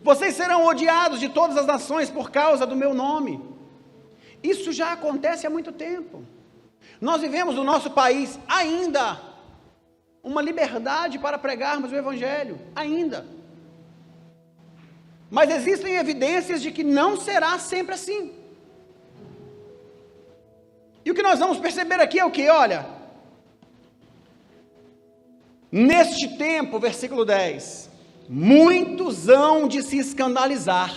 vocês serão odiados de todas as nações por causa do meu nome. Isso já acontece há muito tempo. Nós vivemos no nosso país ainda uma liberdade para pregarmos o evangelho, ainda. Mas existem evidências de que não será sempre assim. E o que nós vamos perceber aqui é o que? Olha, neste tempo, versículo 10, muitos hão de se escandalizar,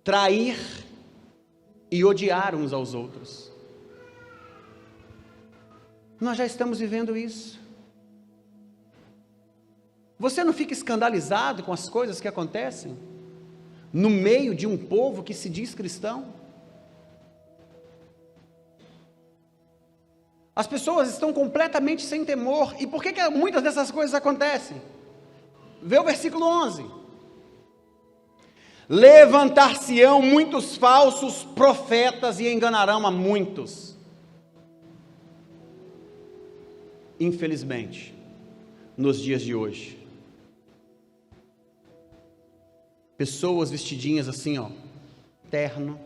trair e odiar uns aos outros. Nós já estamos vivendo isso. Você não fica escandalizado com as coisas que acontecem no meio de um povo que se diz cristão? As pessoas estão completamente sem temor. E por que muitas dessas coisas acontecem? Vê o versículo 11. Levantar-se-ão muitos falsos profetas e enganarão a muitos. Infelizmente, nos dias de hoje, pessoas vestidinhas assim, ó, terno,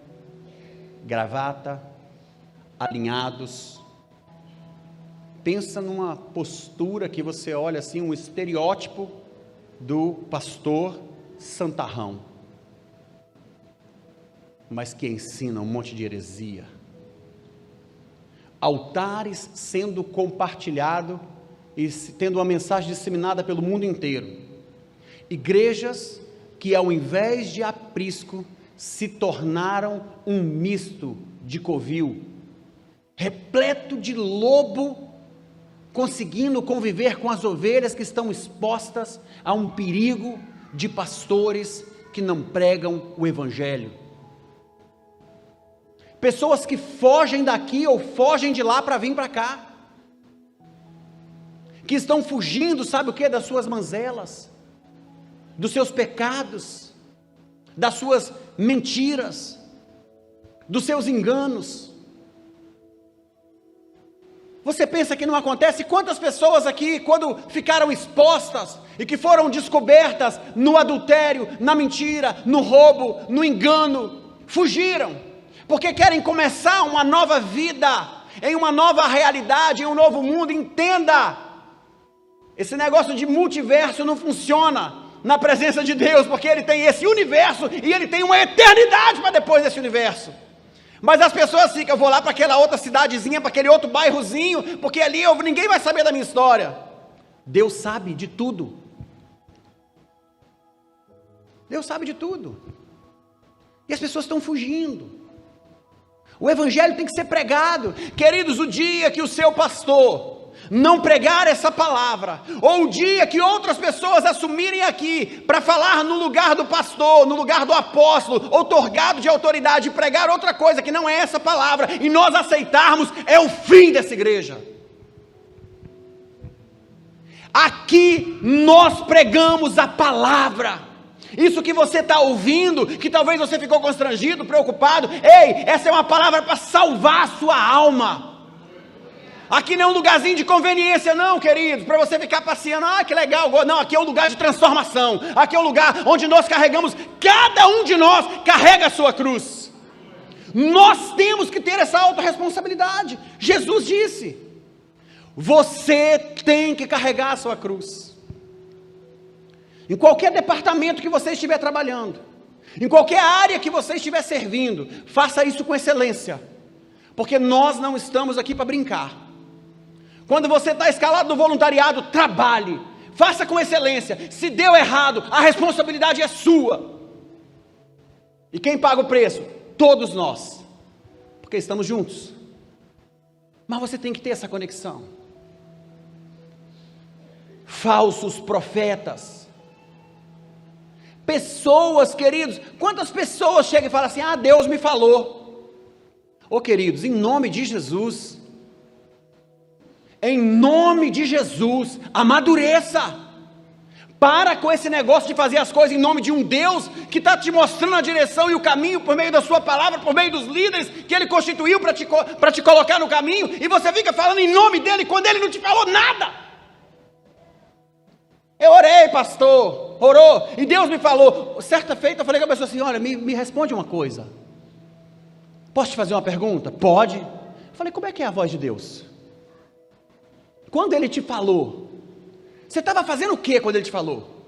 gravata, alinhados. Pensa numa postura que você olha assim, um estereótipo do pastor santarrão, mas que ensina um monte de heresia. Altares sendo compartilhado e tendo uma mensagem disseminada pelo mundo inteiro. Igrejas que ao invés de aprisco se tornaram um misto de covil, repleto de lobo, conseguindo conviver com as ovelhas que estão expostas a um perigo de pastores que não pregam o evangelho. Pessoas que fogem daqui ou fogem de lá para vir para cá, que estão fugindo, sabe o que? Das suas mazelas, dos seus pecados, das suas mentiras, dos seus enganos. Você pensa que não acontece? Quantas pessoas aqui, quando ficaram expostas e que foram descobertas no adultério, na mentira, no roubo, no engano, fugiram, porque querem começar uma nova vida, em uma nova realidade, em um novo mundo. Entenda, esse negócio de multiverso não funciona na presença de Deus, porque Ele tem esse universo e Ele tem uma eternidade para depois desse universo. Mas as pessoas ficam, eu vou lá para aquela outra cidadezinha, para aquele outro bairrozinho, porque ali ninguém vai saber da minha história. Deus sabe de tudo. Deus sabe de tudo. E as pessoas estão fugindo. O evangelho tem que ser pregado. Queridos, o dia que o seu pastor não pregar essa palavra, ou o dia que outras pessoas assumirem aqui, para falar no lugar do pastor, no lugar do apóstolo, outorgado de autoridade, e pregar outra coisa que não é essa palavra, e nós aceitarmos, é o fim dessa igreja. Aqui nós pregamos a palavra. Isso que você está ouvindo, que talvez você ficou constrangido, preocupado, ei, essa é uma palavra para salvar a sua alma. Aqui não é um lugarzinho de conveniência não, queridos, para você ficar passeando, que legal, não, aqui é um lugar de transformação, aqui é um lugar onde nós carregamos, cada um de nós carrega a sua cruz. Nós temos que ter essa autorresponsabilidade. Jesus disse, você tem que carregar a sua cruz. Em qualquer departamento que você estiver trabalhando, em qualquer área que você estiver servindo, faça isso com excelência, porque nós não estamos aqui para brincar. Quando você está escalado no voluntariado, trabalhe, faça com excelência. Se deu errado, a responsabilidade é sua. E quem paga o preço? Todos nós, porque estamos juntos. Mas você tem que ter essa conexão. Falsos profetas, pessoas, queridos, quantas pessoas chegam e falam assim, Deus me falou. Queridos, em nome de Jesus, em nome de Jesus, amadureça. Para com esse negócio de fazer as coisas em nome de um Deus que está te mostrando a direção e o caminho por meio da sua palavra, por meio dos líderes que Ele constituiu para te colocar no caminho, e você fica falando em nome dEle quando Ele não te falou nada. Eu orei, pastor, orou, e Deus me falou. Certa feita eu falei com a pessoa assim, olha, me responde uma coisa, posso te fazer uma pergunta? Pode. Eu falei, como é que é a voz de Deus? Quando Ele te falou, você estava fazendo o que quando Ele te falou?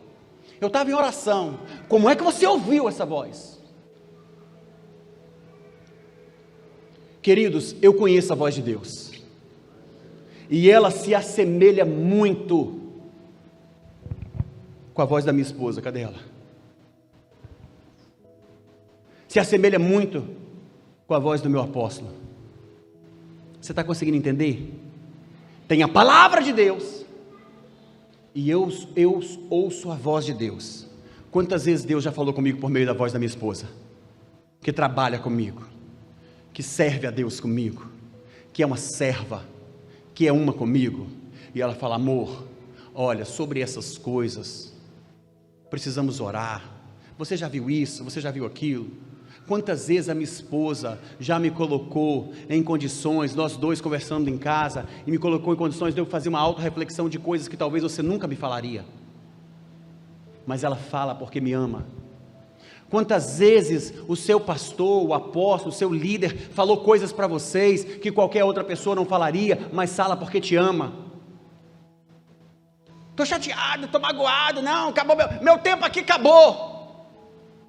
Eu estava em oração. Como é que você ouviu essa voz? Queridos, eu conheço a voz de Deus, e ela se assemelha muito com a voz da minha esposa. Cadê ela? Se assemelha muito com a voz do meu apóstolo. Você está conseguindo entender? Tem a palavra de Deus, e eu ouço a voz de Deus. Quantas vezes Deus já falou comigo por meio da voz da minha esposa, que trabalha comigo, que serve a Deus comigo, que é uma serva, que é uma comigo, e ela fala, amor, olha, sobre essas coisas, precisamos orar, você já viu isso, você já viu aquilo. Quantas vezes a minha esposa já me colocou em condições, nós dois conversando em casa, e me colocou em condições de eu fazer uma autorreflexão de coisas que talvez você nunca me falaria, mas ela fala porque me ama. Quantas vezes o seu pastor, o apóstolo, o seu líder falou coisas para vocês que qualquer outra pessoa não falaria, mas fala porque te ama. Estou chateado, estou magoado, não, acabou meu tempo aqui acabou.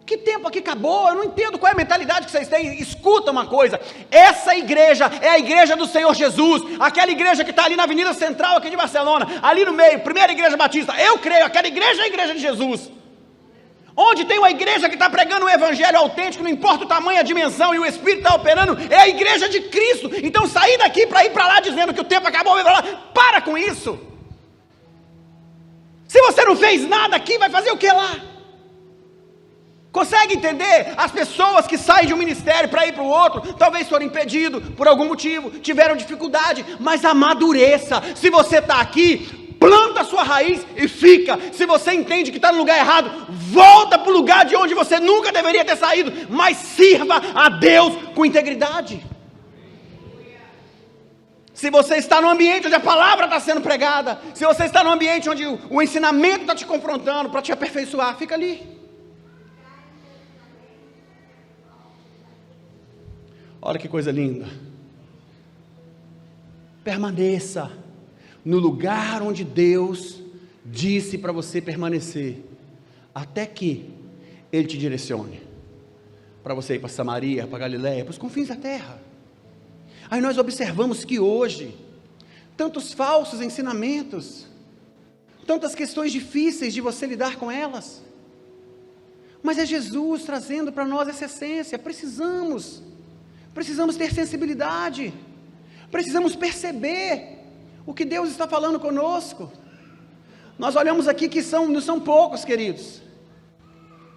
Que tempo aqui acabou? Eu não entendo qual é a mentalidade que vocês têm. Escuta uma coisa, essa igreja é a igreja do Senhor Jesus, aquela igreja que está ali na Avenida Central aqui de Barcelona, ali no meio, primeira igreja batista, eu creio, aquela igreja é a igreja de Jesus. Onde tem uma igreja que está pregando um evangelho autêntico, não importa o tamanho, a dimensão, e o Espírito está operando, é a igreja de Cristo. Então sair daqui para ir para lá dizendo que o tempo acabou, para com isso. Se você não fez nada aqui, vai fazer o que lá? Consegue entender? As pessoas que saem de um ministério para ir para o outro, talvez foram impedidos por algum motivo, tiveram dificuldade, mas amadureça. Se você está aqui, planta a sua raiz e fica. Se você entende que está no lugar errado, volta para o lugar de onde você nunca deveria ter saído, mas sirva a Deus com integridade. Se você está no ambiente onde a palavra está sendo pregada, se você está no ambiente onde o ensinamento está te confrontando para te aperfeiçoar, fica ali. Olha que coisa linda. Permaneça no lugar onde Deus disse para você permanecer, até que Ele te direcione, para você ir para Samaria, para Galiléia, para os confins da terra. Aí nós observamos que hoje, tantos falsos ensinamentos, tantas questões difíceis de você lidar com elas, mas é Jesus trazendo para nós essa essência. Precisamos ter sensibilidade, precisamos perceber o que Deus está falando conosco. Nós olhamos aqui que não são poucos, queridos,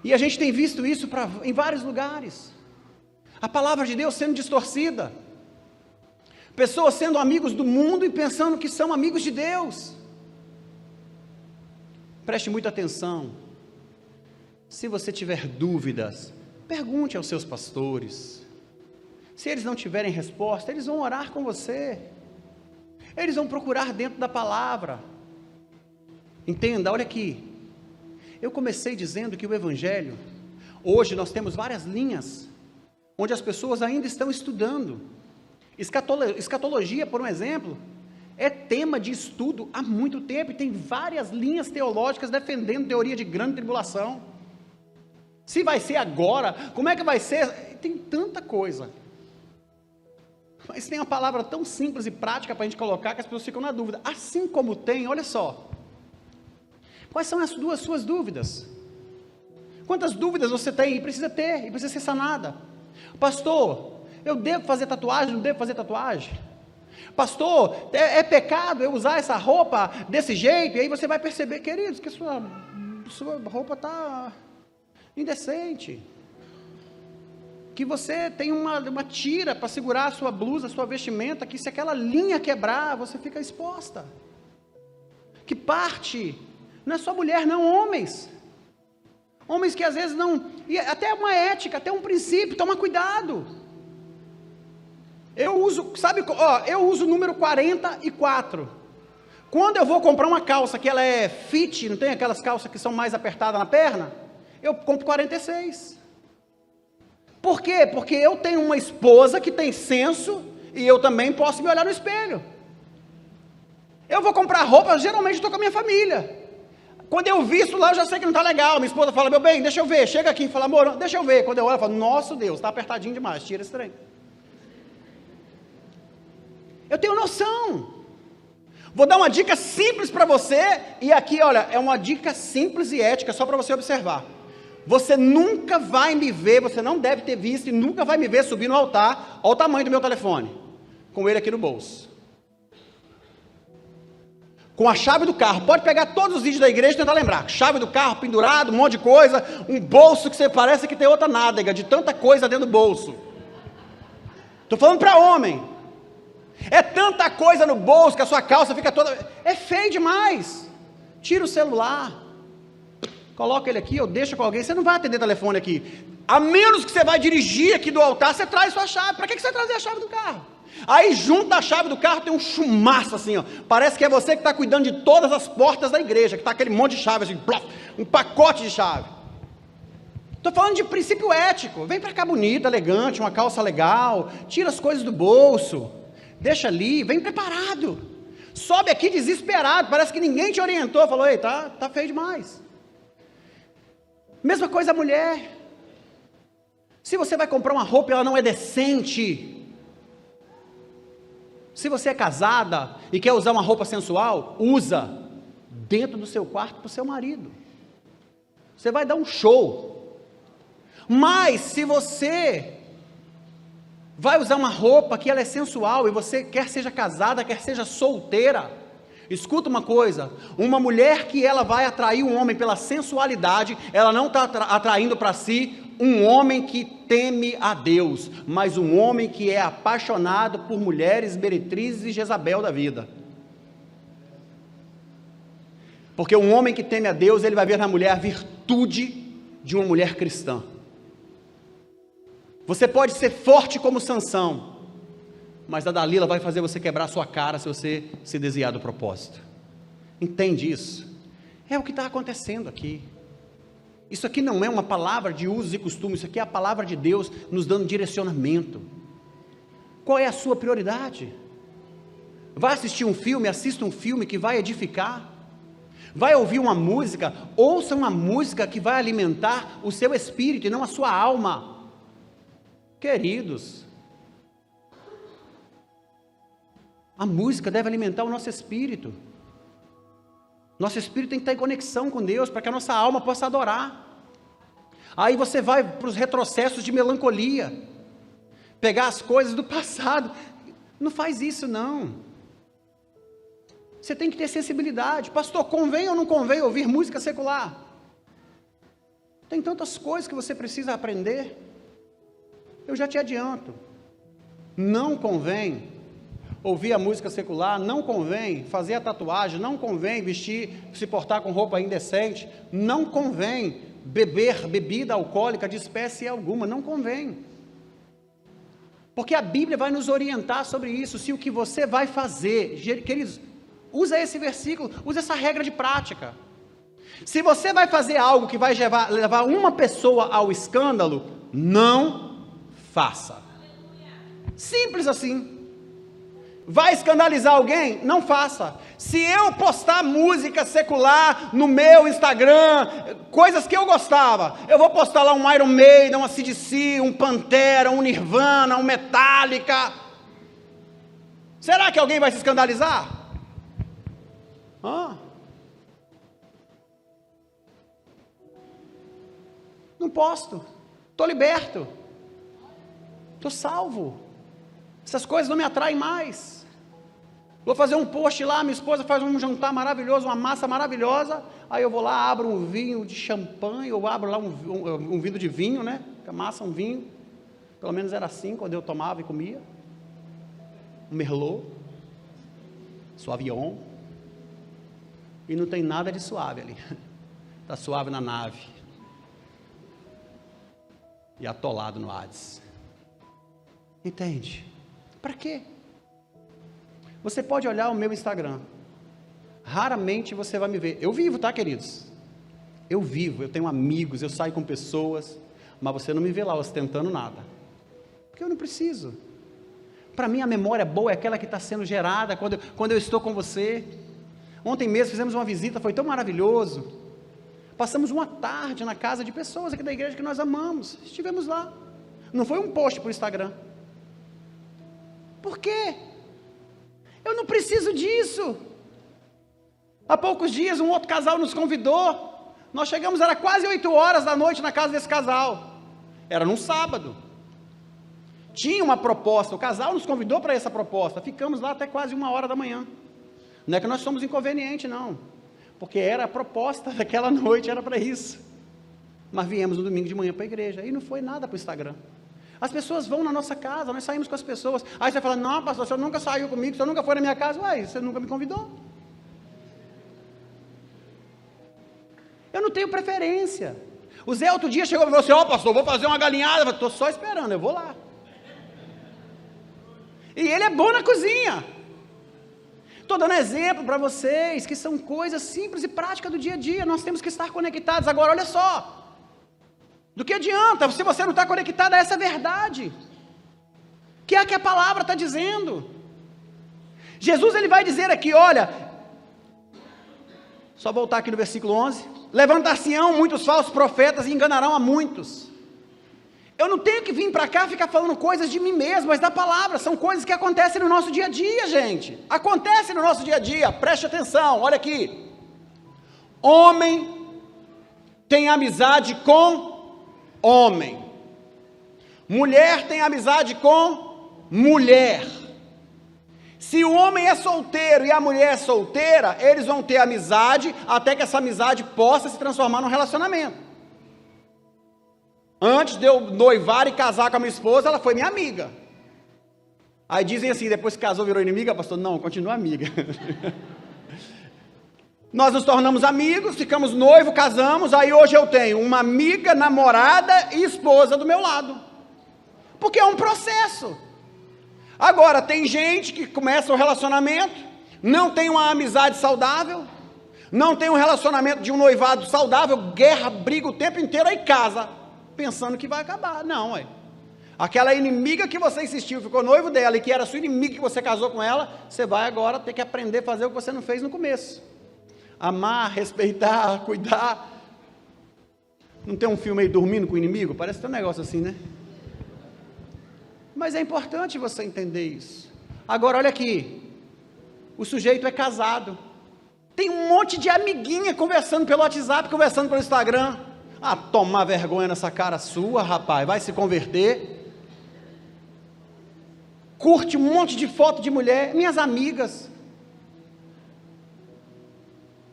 e a gente tem visto isso em vários lugares, a palavra de Deus sendo distorcida, pessoas sendo amigos do mundo e pensando que são amigos de Deus. Preste muita atenção. Se você tiver dúvidas, pergunte aos seus pastores. Se eles não tiverem resposta, eles vão orar com você, eles vão procurar dentro da palavra. Entenda, olha aqui, eu comecei dizendo que o Evangelho, hoje nós temos várias linhas, onde as pessoas ainda estão estudando. Escatologia, por um exemplo, é tema de estudo há muito tempo, e tem várias linhas teológicas defendendo teoria de grande tribulação. Se vai ser agora, como é que vai ser? Tem tanta coisa. Mas tem uma palavra tão simples e prática para a gente colocar que as pessoas ficam na dúvida. Assim como tem, olha só, quais são as suas dúvidas? Quantas dúvidas você tem e precisa ter, e precisa ser sanada? Pastor, eu devo fazer tatuagem, não devo fazer tatuagem? Pastor, é pecado eu usar essa roupa desse jeito? E aí você vai perceber, queridos, que a sua roupa está indecente, que você tem uma tira para segurar a sua blusa, a sua vestimenta, que se aquela linha quebrar, você fica exposta. Que parte, não é só mulher não, homens que às vezes não, e até uma ética, até um princípio, toma cuidado. Eu uso o número 44, quando eu vou comprar uma calça, que ela é fit, não tem aquelas calças que são mais apertadas na perna, eu compro 46, por quê? Porque eu tenho uma esposa que tem senso, e eu também posso me olhar no espelho. Eu vou comprar roupa, geralmente estou com a minha família, quando eu visto lá, eu já sei que não está legal, minha esposa fala, meu bem, deixa eu ver, chega aqui e fala, amor, deixa eu ver, quando eu olho, eu falo, nossa Deus, está apertadinho demais, tira esse trem. Eu tenho noção. Vou dar uma dica simples para você, e aqui, olha, é uma dica simples e ética, só para você observar. Você nunca vai me ver, você não deve ter visto, e nunca vai me ver subir no altar. Olha o tamanho do meu telefone, com ele aqui no bolso, com a chave do carro. Pode pegar todos os vídeos da igreja e tentar lembrar, chave do carro pendurado, um monte de coisa, um bolso que você parece que tem outra nádega, de tanta coisa dentro do bolso. Estou falando para homem. É tanta coisa no bolso que a sua calça fica toda, é feio demais. Tira o celular, coloca ele aqui, ou deixa com alguém. Você não vai atender telefone aqui, a menos que você vai dirigir aqui do altar, você traz sua chave. Para que você trazer a chave do carro? Aí junto da chave do carro tem um chumaço assim, ó. Parece que é você que está cuidando de todas as portas da igreja, que está aquele monte de chave assim, um pacote de chave. Estou falando de princípio ético. Vem para cá bonita, elegante, uma calça legal, tira as coisas do bolso, deixa ali, vem preparado, sobe aqui desesperado, parece que ninguém te orientou, falou, ei, tá feio demais. Mesma coisa a mulher, se você vai comprar uma roupa e ela não é decente, se você é casada e quer usar uma roupa sensual, usa dentro do seu quarto para o seu marido, você vai dar um show. Mas se você vai usar uma roupa que ela é sensual, e você quer seja casada, quer seja solteira, escuta uma coisa, uma mulher que ela vai atrair um homem pela sensualidade, ela não está atraindo para si um homem que teme a Deus, mas um homem que é apaixonado por mulheres meretrizes e Jezabel da vida. Porque um homem que teme a Deus, ele vai ver na mulher a virtude de uma mulher cristã. Você pode ser forte como Sansão, mas a Dalila vai fazer você quebrar a sua cara se você se desviar do propósito. Entende isso? É o que está acontecendo aqui. Isso aqui não é uma palavra de usos e costumes, isso aqui é a palavra de Deus nos dando direcionamento. Qual é a sua prioridade? Vai assistir um filme, assista um filme que vai edificar. Vai ouvir uma música, ouça uma música que vai alimentar o seu espírito e não a sua alma. Queridos, a música deve alimentar o nosso espírito. Nosso espírito tem que estar em conexão com Deus, para que a nossa alma possa adorar. Aí você vai para os retrocessos de melancolia, pegar as coisas do passado. Não faz isso não. Você tem que ter sensibilidade. Pastor, convém ou não convém ouvir música secular? Tem tantas coisas que você precisa aprender. Eu já te adianto. Não convém ouvir a música secular, não convém fazer a tatuagem, não convém vestir, se portar com roupa indecente, não convém beber bebida alcoólica de espécie alguma, não convém. Porque a Bíblia vai nos orientar sobre isso, se o que você vai fazer, queridos, usa esse versículo, usa essa regra de prática. Se você vai fazer algo que vai levar uma pessoa ao escândalo, não faça. Simples assim. Vai escandalizar alguém? Não faça. Se eu postar música secular no meu Instagram, coisas que eu gostava, eu vou postar lá um Iron Maiden, um AC/DC, um Pantera, um Nirvana, um Metallica. Será que alguém vai se escandalizar? Não posto. Estou liberto. Estou salvo. Essas coisas não me atraem mais. Vou fazer um post lá, minha esposa faz um jantar maravilhoso, uma massa maravilhosa, aí eu vou lá, abro um vinho de champanhe, ou abro lá um vidro de vinho, né, a massa, um vinho, pelo menos era assim, quando eu tomava e comia, um merlot, Sauvignon, e não tem nada de suave ali, está suave na nave, e atolado no Hades, entende? Para quê? Você pode olhar o meu Instagram, raramente você vai me ver, eu vivo, tá queridos? Eu vivo, eu tenho amigos, eu saio com pessoas, mas você não me vê lá ostentando nada, porque eu não preciso. Para mim a memória boa é aquela que está sendo gerada quando eu estou com você. Ontem mesmo fizemos uma visita, foi tão maravilhoso, passamos uma tarde na casa de pessoas aqui da igreja que nós amamos, estivemos lá, não foi um post para o Instagram. Por quê? Eu não preciso disso. Há poucos dias um outro casal nos convidou, nós chegamos, era quase 8 horas da noite na casa desse casal, era num sábado, tinha uma proposta, o casal nos convidou para essa proposta, ficamos lá até quase 1 hora da manhã, não é que nós somos inconvenientes não, porque era a proposta daquela noite, era para isso, mas viemos no domingo de manhã para a igreja, e não foi nada para o Instagram. As pessoas vão na nossa casa, nós saímos com as pessoas, aí você fala, não pastor, o senhor nunca saiu comigo, o senhor nunca foi na minha casa, uai, você nunca me convidou. Eu não tenho preferência. O Zé outro dia chegou e falou assim, ó pastor, vou fazer uma galinhada, estou só esperando, eu vou lá. E ele é bom na cozinha. Estou dando exemplo para vocês, que são coisas simples e práticas do dia a dia, nós temos que estar conectados. Agora olha só, do que adianta se você não está conectado a essa verdade, que é a que a palavra está dizendo. Jesus ele vai dizer aqui, olha, só voltar aqui no versículo 11, levantar-se-ão muitos falsos profetas e enganarão a muitos. Eu não tenho que vir para cá ficar falando coisas de mim mesmo, mas da palavra, são coisas que acontecem no nosso dia a dia, gente, acontecem no nosso dia a dia, preste atenção, olha aqui, homem tem amizade com homem, mulher tem amizade com mulher. Se o homem é solteiro e a mulher é solteira, eles vão ter amizade até que essa amizade possa se transformar num relacionamento. Antes de eu noivar e casar com a minha esposa, ela foi minha amiga. Aí dizem assim, depois que casou virou inimiga, pastor? Não, continua amiga. Nós nos tornamos amigos, ficamos noivos, casamos, aí hoje eu tenho uma amiga, namorada e esposa do meu lado. Porque é um processo. Agora, tem gente que começa um relacionamento, não tem uma amizade saudável, não tem um relacionamento de um noivado saudável, guerra, briga o tempo inteiro, aí casa, pensando que vai acabar. Não, aquela inimiga que você insistiu, ficou noivo dela, e que era sua inimiga que você casou com ela, você vai agora ter que aprender a fazer o que você não fez no começo. Amar, respeitar, cuidar. Não tem um filme aí dormindo com o inimigo? Parece que tem um negócio assim, né? Mas é importante você entender isso. Agora olha aqui, o sujeito é casado, tem um monte de amiguinha conversando pelo WhatsApp, conversando pelo Instagram. Ah, tomar vergonha nessa cara sua, rapaz, vai se converter. Curte um monte de foto de mulher, minhas amigas.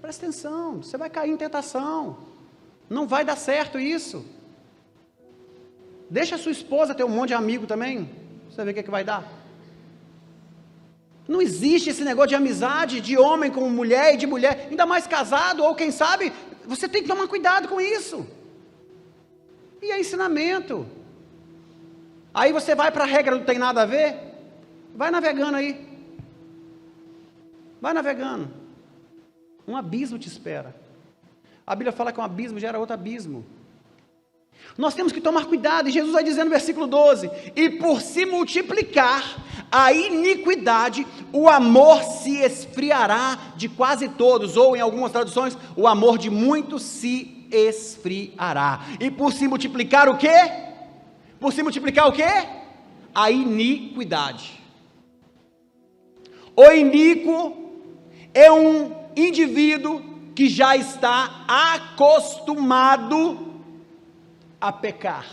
Presta atenção, você vai cair em tentação, não vai dar certo isso. Deixa a sua esposa ter um monte de amigo também, você vê o que vai dar. Não existe esse negócio de amizade, de homem com mulher e de mulher, ainda mais casado, ou quem sabe, você tem que tomar cuidado com isso. E é ensinamento. Aí você vai para a regra, não tem nada a ver, vai navegando aí, vai navegando. Um abismo te espera. A Bíblia fala que um abismo gera outro abismo. Nós temos que tomar cuidado, e Jesus vai dizer no versículo 12, e por se multiplicar a iniquidade, o amor se esfriará de quase todos, ou em algumas traduções, o amor de muitos se esfriará. E por se multiplicar o quê? Por se multiplicar o quê? A iniquidade. O iníquo é um indivíduo que já está acostumado a pecar.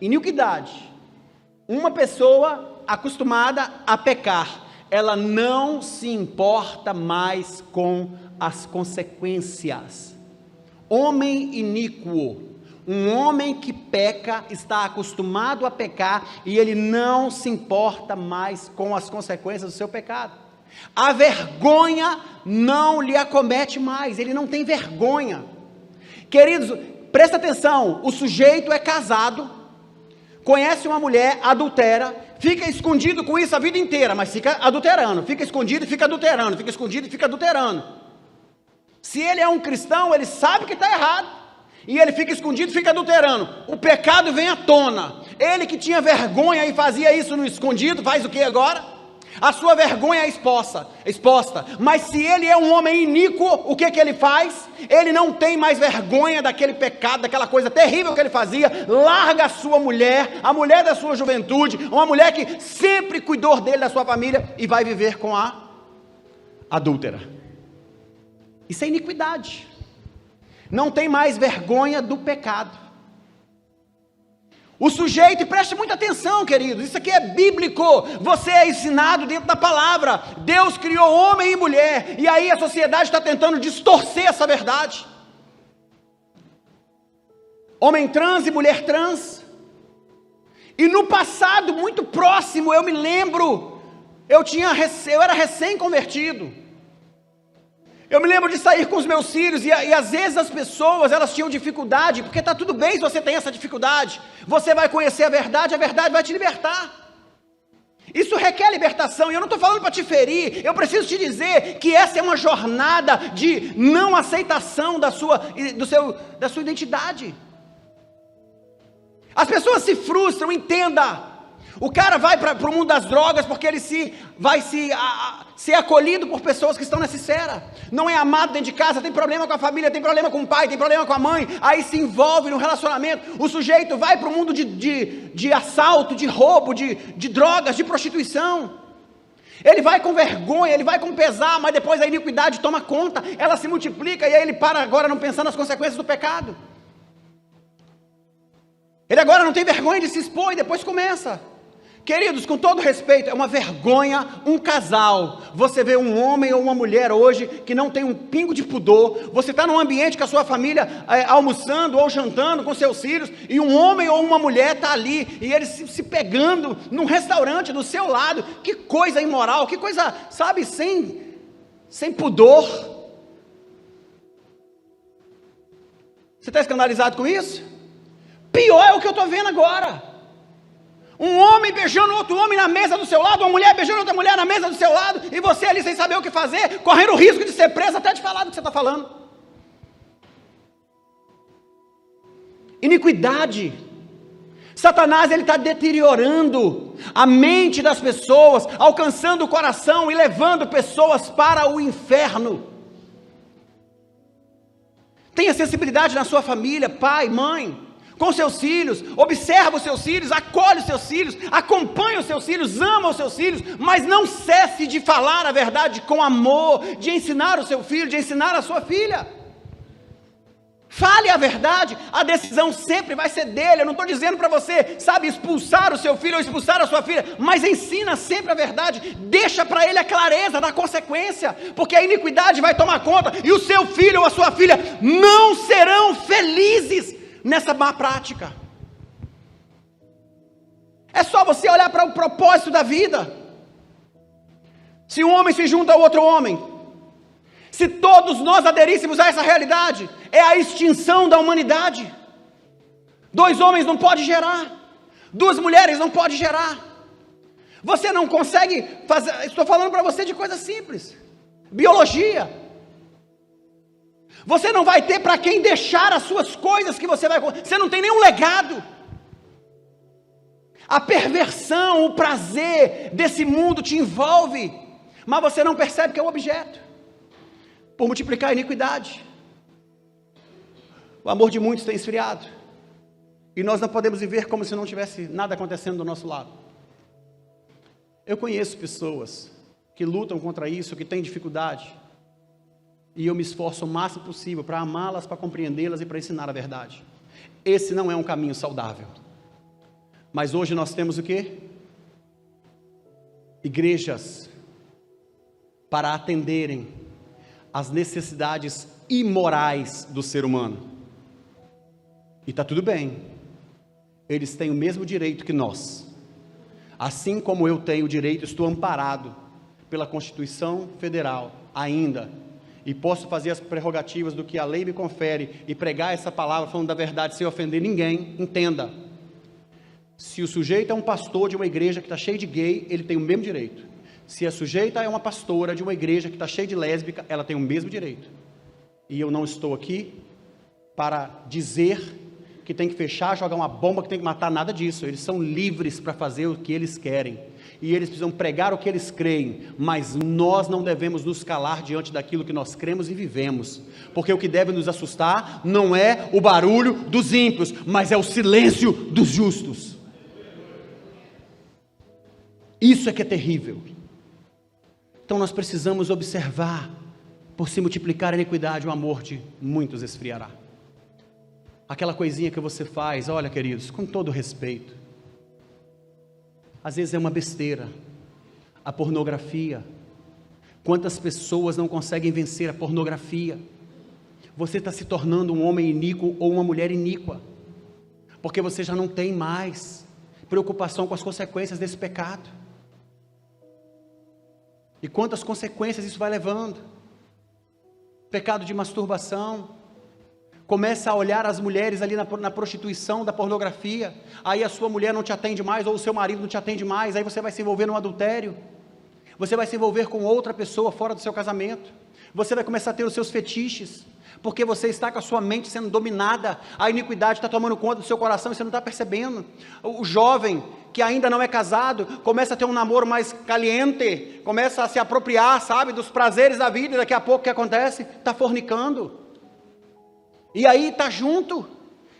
Iniquidade. Uma pessoa acostumada a pecar, ela não se importa mais com as consequências. Homem iníquo, um homem que peca, está acostumado a pecar, e ele não se importa mais com as consequências do seu pecado. A vergonha não lhe acomete mais, ele não tem vergonha. Queridos, presta atenção, o sujeito é casado, conhece uma mulher, adultera, fica escondido com isso a vida inteira, mas fica adulterando, fica escondido e fica adulterando, fica escondido e fica adulterando. Se ele é um cristão, ele sabe que está errado, e ele fica escondido e fica adulterando, o pecado vem à tona. Ele que tinha vergonha e fazia isso no escondido, faz o que agora? A sua vergonha é exposta, mas se ele é um homem iníquo, o que ele faz? Ele não tem mais vergonha daquele pecado, daquela coisa terrível que ele fazia, larga a sua mulher, a mulher da sua juventude, uma mulher que sempre cuidou dele, da sua família, e vai viver com a adúltera. Isso é iniquidade, não tem mais vergonha do pecado. O sujeito, e preste muita atenção, queridos, isso aqui é bíblico, você é ensinado dentro da palavra. Deus criou homem e mulher, e aí a sociedade está tentando distorcer essa verdade. Homem trans e mulher trans. E no passado muito próximo, eu me lembro, eu era recém-convertido. Eu me lembro de sair com os meus filhos, e às vezes as pessoas, elas tinham dificuldade, porque está tudo bem se você tem essa dificuldade, você vai conhecer a verdade vai te libertar. Isso requer libertação, e eu não estou falando para te ferir, eu preciso te dizer que essa é uma jornada de não aceitação da sua identidade. As pessoas se frustram, entenda. O cara vai para o mundo das drogas porque ele vai ser acolhido por pessoas que estão nessa esfera, não é amado dentro de casa, tem problema com a família, tem problema com o pai, tem problema com a mãe, aí se envolve no relacionamento, o sujeito vai para o mundo de assalto, de roubo, de drogas, de prostituição, ele vai com vergonha, ele vai com pesar, mas depois a iniquidade toma conta, ela se multiplica, e aí ele para agora não pensar nas consequências do pecado, ele agora não tem vergonha de se expor, e depois começa. Queridos, com todo respeito, é uma vergonha um casal, você vê um homem ou uma mulher hoje, que não tem um pingo de pudor, você está num ambiente com a sua família, almoçando ou jantando com seus filhos, e um homem ou uma mulher está ali, e eles se pegando num restaurante do seu lado, que coisa imoral, que coisa, sabe, sem pudor. Você está escandalizado com isso? Pior é o que eu estou vendo agora. Um homem beijando outro homem na mesa do seu lado, uma mulher beijando outra mulher na mesa do seu lado, e você ali sem saber o que fazer, correndo o risco de ser preso até de falar do que você está falando. Iniquidade. Satanás, ele está deteriorando a mente das pessoas, alcançando o coração e levando pessoas para o inferno. Tenha sensibilidade na sua família, pai, mãe, com seus filhos, observa os seus filhos, acolhe os seus filhos, acompanha os seus filhos, ama os seus filhos, mas não cesse de falar a verdade com amor, de ensinar o seu filho, de ensinar a sua filha. Fale a verdade, a decisão sempre vai ser dele. Eu não estou dizendo para você, sabe, expulsar o seu filho ou expulsar a sua filha, mas ensina sempre a verdade, deixa para ele a clareza da consequência, porque a iniquidade vai tomar conta, e o seu filho ou a sua filha não serão felizes nessa má prática. É só você olhar para o propósito da vida. Se um homem se junta a outro homem, se todos nós aderíssemos a essa realidade, é a extinção da humanidade. 2 homens não pode gerar, 2 mulheres não pode gerar. Você não consegue fazer, estou falando para você de coisas simples, biologia. Você não vai ter para quem deixar as suas coisas que você não tem nenhum legado. A perversão, o prazer desse mundo te envolve, mas você não percebe que é o objeto. Por multiplicar a iniquidade, o amor de muitos tem esfriado, e nós não podemos viver como se não tivesse nada acontecendo do nosso lado. Eu conheço pessoas que lutam contra isso, que têm dificuldade, e eu me esforço o máximo possível para amá-las, para compreendê-las e para ensinar a verdade. Esse não é um caminho saudável, mas hoje nós temos o quê? Igrejas para atenderem as necessidades imorais do ser humano, e está tudo bem, eles têm o mesmo direito que nós, assim como eu tenho o direito, estou amparado pela Constituição Federal ainda, e posso fazer as prerrogativas do que a lei me confere, e pregar essa palavra falando da verdade, sem ofender ninguém. Entenda, se o sujeito é um pastor de uma igreja que está cheio de gay, ele tem o mesmo direito. Se a sujeita é uma pastora de uma igreja que está cheia de lésbica, ela tem o mesmo direito. E eu não estou aqui para dizer que tem que fechar, jogar uma bomba, que tem que matar, nada disso. Eles são livres para fazer o que eles querem. E eles precisam pregar o que eles creem. Mas nós não devemos nos calar diante daquilo que nós cremos e vivemos. Porque o que deve nos assustar não é o barulho dos ímpios, mas é o silêncio dos justos. Isso é que é terrível. Então nós precisamos observar, por se multiplicar a iniquidade, o amor de muitos esfriará. Aquela coisinha que você faz, olha queridos, com todo respeito, às vezes é uma besteira, a pornografia. Quantas pessoas não conseguem vencer a pornografia? Você está se tornando um homem iníquo ou uma mulher iníqua, porque você já não tem mais preocupação com as consequências desse pecado. E quantas consequências isso vai levando? Pecado de masturbação. Começa a olhar as mulheres ali na prostituição da pornografia. Aí a sua mulher não te atende mais, ou o seu marido não te atende mais. Aí você vai se envolver num adultério. Você vai se envolver com outra pessoa fora do seu casamento. Você vai começar a ter os seus fetiches, porque você está com a sua mente sendo dominada. A iniquidade está tomando conta do seu coração e você não está percebendo. O jovem que ainda não é casado, começa a ter um namoro mais caliente, começa a se apropriar, sabe, dos prazeres da vida, e daqui a pouco o que acontece? Está fornicando, e aí está junto,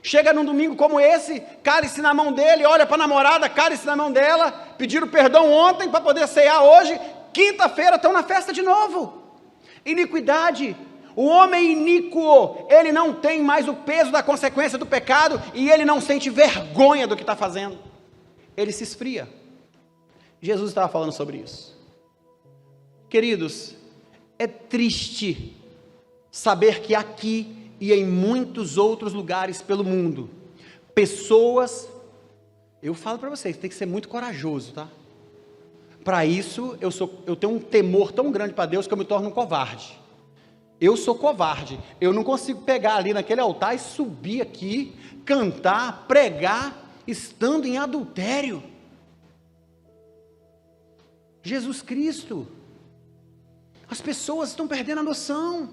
chega num domingo como esse, cálice na mão dele, olha para a namorada, cálice na mão dela, pediram perdão ontem para poder cear hoje, quinta-feira estão na festa de novo. Iniquidade. O homem iníquo, ele não tem mais o peso da consequência do pecado, e ele não sente vergonha do que está fazendo. Ele se esfria. Jesus estava falando sobre isso. Queridos, é triste saber que aqui e em muitos outros lugares pelo mundo, pessoas, eu falo para vocês, tem que ser muito corajoso, tá? Para isso, eu tenho um temor tão grande para Deus que eu me torno um covarde. Eu sou covarde, eu não consigo pegar ali naquele altar e subir aqui, cantar, pregar, estando em adultério. Jesus Cristo, as pessoas estão perdendo a noção.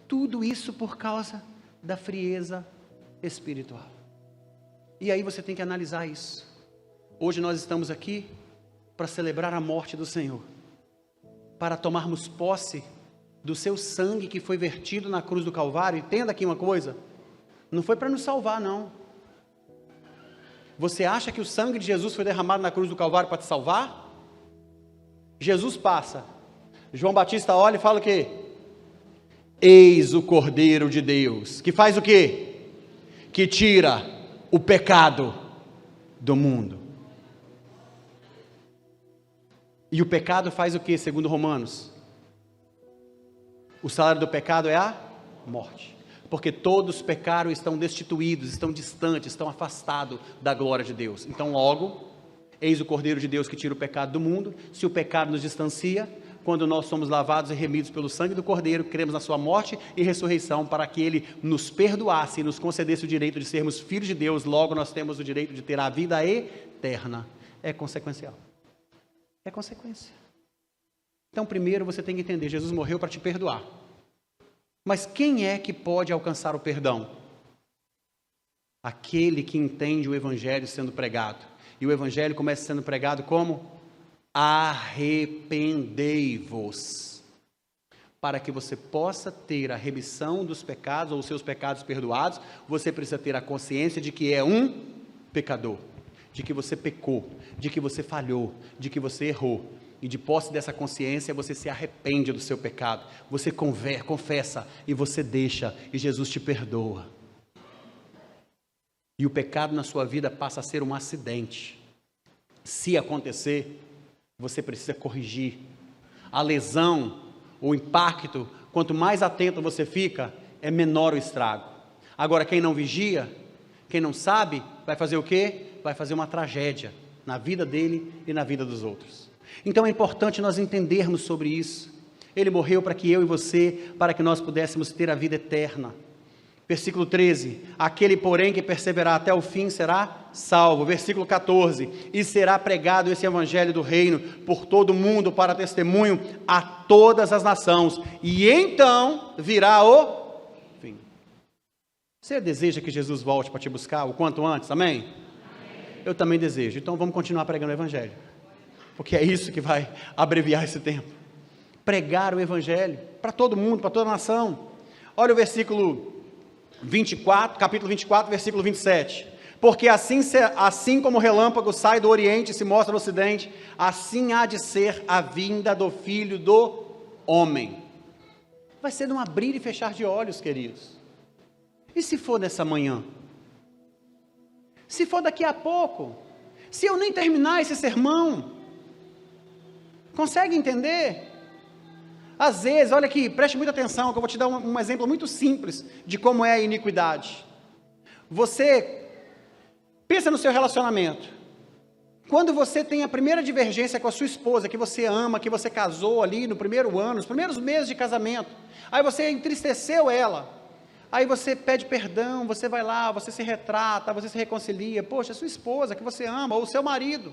Tudo isso por causa da frieza espiritual. E aí você tem que analisar isso. Hoje nós estamos aqui para celebrar a morte do Senhor, para tomarmos posse do seu sangue que foi vertido na cruz do Calvário. Entenda aqui uma coisa, não foi para nos salvar não. Você acha que o sangue de Jesus foi derramado na cruz do Calvário para te salvar? Jesus passa, João Batista olha e fala o quê? Eis o Cordeiro de Deus, que faz o quê? Que tira o pecado do mundo. E o pecado faz o quê, segundo Romanos? O salário do pecado é a morte. Porque todos pecaram e estão destituídos, estão distantes, estão afastados da glória de Deus. Então logo, eis o Cordeiro de Deus que tira o pecado do mundo. Se o pecado nos distancia, quando nós somos lavados e remidos pelo sangue do Cordeiro, cremos na sua morte e ressurreição, para que Ele nos perdoasse e nos concedesse o direito de sermos filhos de Deus, logo nós temos o direito de ter a vida eterna. É consequencial. É consequência. Então primeiro você tem que entender, Jesus morreu para te perdoar. Mas quem é que pode alcançar o perdão? Aquele que entende o Evangelho sendo pregado. E o Evangelho começa sendo pregado como? Arrependei-vos, para que você possa ter a remissão dos pecados, ou os seus pecados perdoados. Você precisa ter a consciência de que é um pecador, de que você pecou, de que você falhou, de que você errou, e de posse dessa consciência você se arrepende do seu pecado, você confessa, e você deixa, e Jesus te perdoa, e o pecado na sua vida passa a ser um acidente. Se acontecer, você precisa corrigir. A lesão, o impacto, quanto mais atento você fica, é menor o estrago. Agora, quem não vigia, quem não sabe, vai fazer o quê? Vai fazer uma tragédia na vida dele e na vida dos outros. Então é importante nós entendermos sobre isso. Ele morreu para que eu e você, para que nós pudéssemos ter a vida eterna. Versículo 13, aquele porém que perseverar até o fim será salvo. Versículo 14, e será pregado esse evangelho do reino por todo o mundo para testemunho a todas as nações, e então virá o fim. Você deseja que Jesus volte para te buscar o quanto antes, amém? Amém. Eu também desejo, então vamos continuar pregando o evangelho, porque é isso que vai abreviar esse tempo. Pregar o evangelho para todo mundo, para toda a nação. Olha o versículo 24, capítulo 24, versículo 27. Porque assim como o relâmpago sai do oriente e se mostra no ocidente, assim há de ser a vinda do Filho do Homem. Vai ser num abrir e fechar de olhos, queridos. E se for nessa manhã? Se for daqui a pouco? Se eu nem terminar esse sermão? Consegue entender? Às vezes, olha aqui, preste muita atenção, que eu vou te dar um exemplo muito simples de como é a iniquidade. Você pensa no seu relacionamento. Quando você tem a primeira divergência com a sua esposa, que você ama, que você casou ali no primeiro ano, nos primeiros meses de casamento, aí você entristeceu ela, aí você pede perdão, você vai lá, você se retrata, você se reconcilia. Poxa, a sua esposa que você ama, ou o seu marido.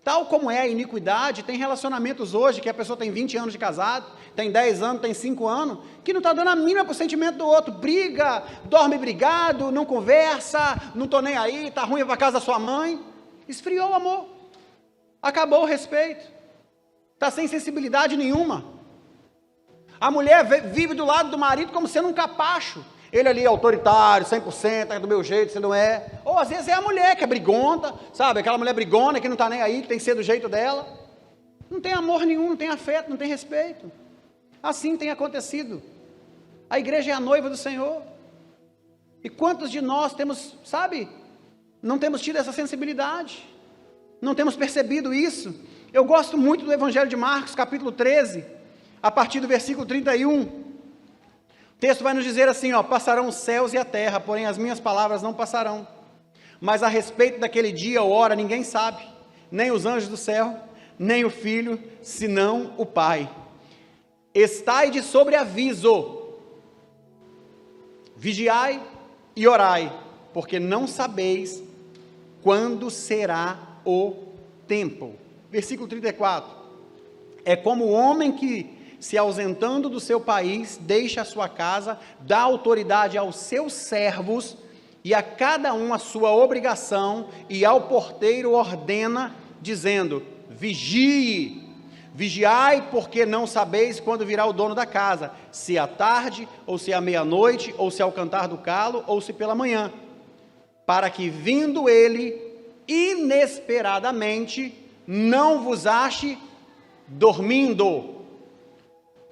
Tal como é a iniquidade, tem relacionamentos hoje que a pessoa tem 20 anos de casado, tem 10 anos, tem 5 anos, que não está dando a mínima para o sentimento do outro, briga, dorme brigado, não conversa, não estou nem aí, está ruim para casa da sua mãe. Esfriou o amor, acabou o respeito, está sem sensibilidade nenhuma. A mulher vive do lado do marido como sendo um capacho. Ele ali é autoritário, 100%, é do meu jeito, você não é. Ou às vezes é a mulher que é brigona, sabe? Aquela mulher brigona que não está nem aí, que tem que ser do jeito dela. Não tem amor nenhum, não tem afeto, não tem respeito. Assim tem acontecido. A igreja é a noiva do Senhor. E quantos de nós temos, sabe? Não temos tido essa sensibilidade. Não temos percebido isso. Eu gosto muito do Evangelho de Marcos, capítulo 13, a partir do versículo 31. O texto vai nos dizer assim, ó: passarão os céus e a terra, porém as minhas palavras não passarão. Mas a respeito daquele dia ou hora ninguém sabe, nem os anjos do céu, nem o Filho, senão o Pai. estai de sobreaviso, vigiai e orai, porque não sabeis quando será o tempo. Versículo 34, é como o homem que, se ausentando do seu país, deixa a sua casa, dá autoridade aos seus servos, e a cada um a sua obrigação, e ao porteiro ordena, dizendo: vigie, vigiai, porque não sabeis quando virá o dono da casa, se à tarde, ou se à meia-noite, ou se ao cantar do galo, ou se pela manhã, para que vindo ele, inesperadamente, não vos ache dormindo.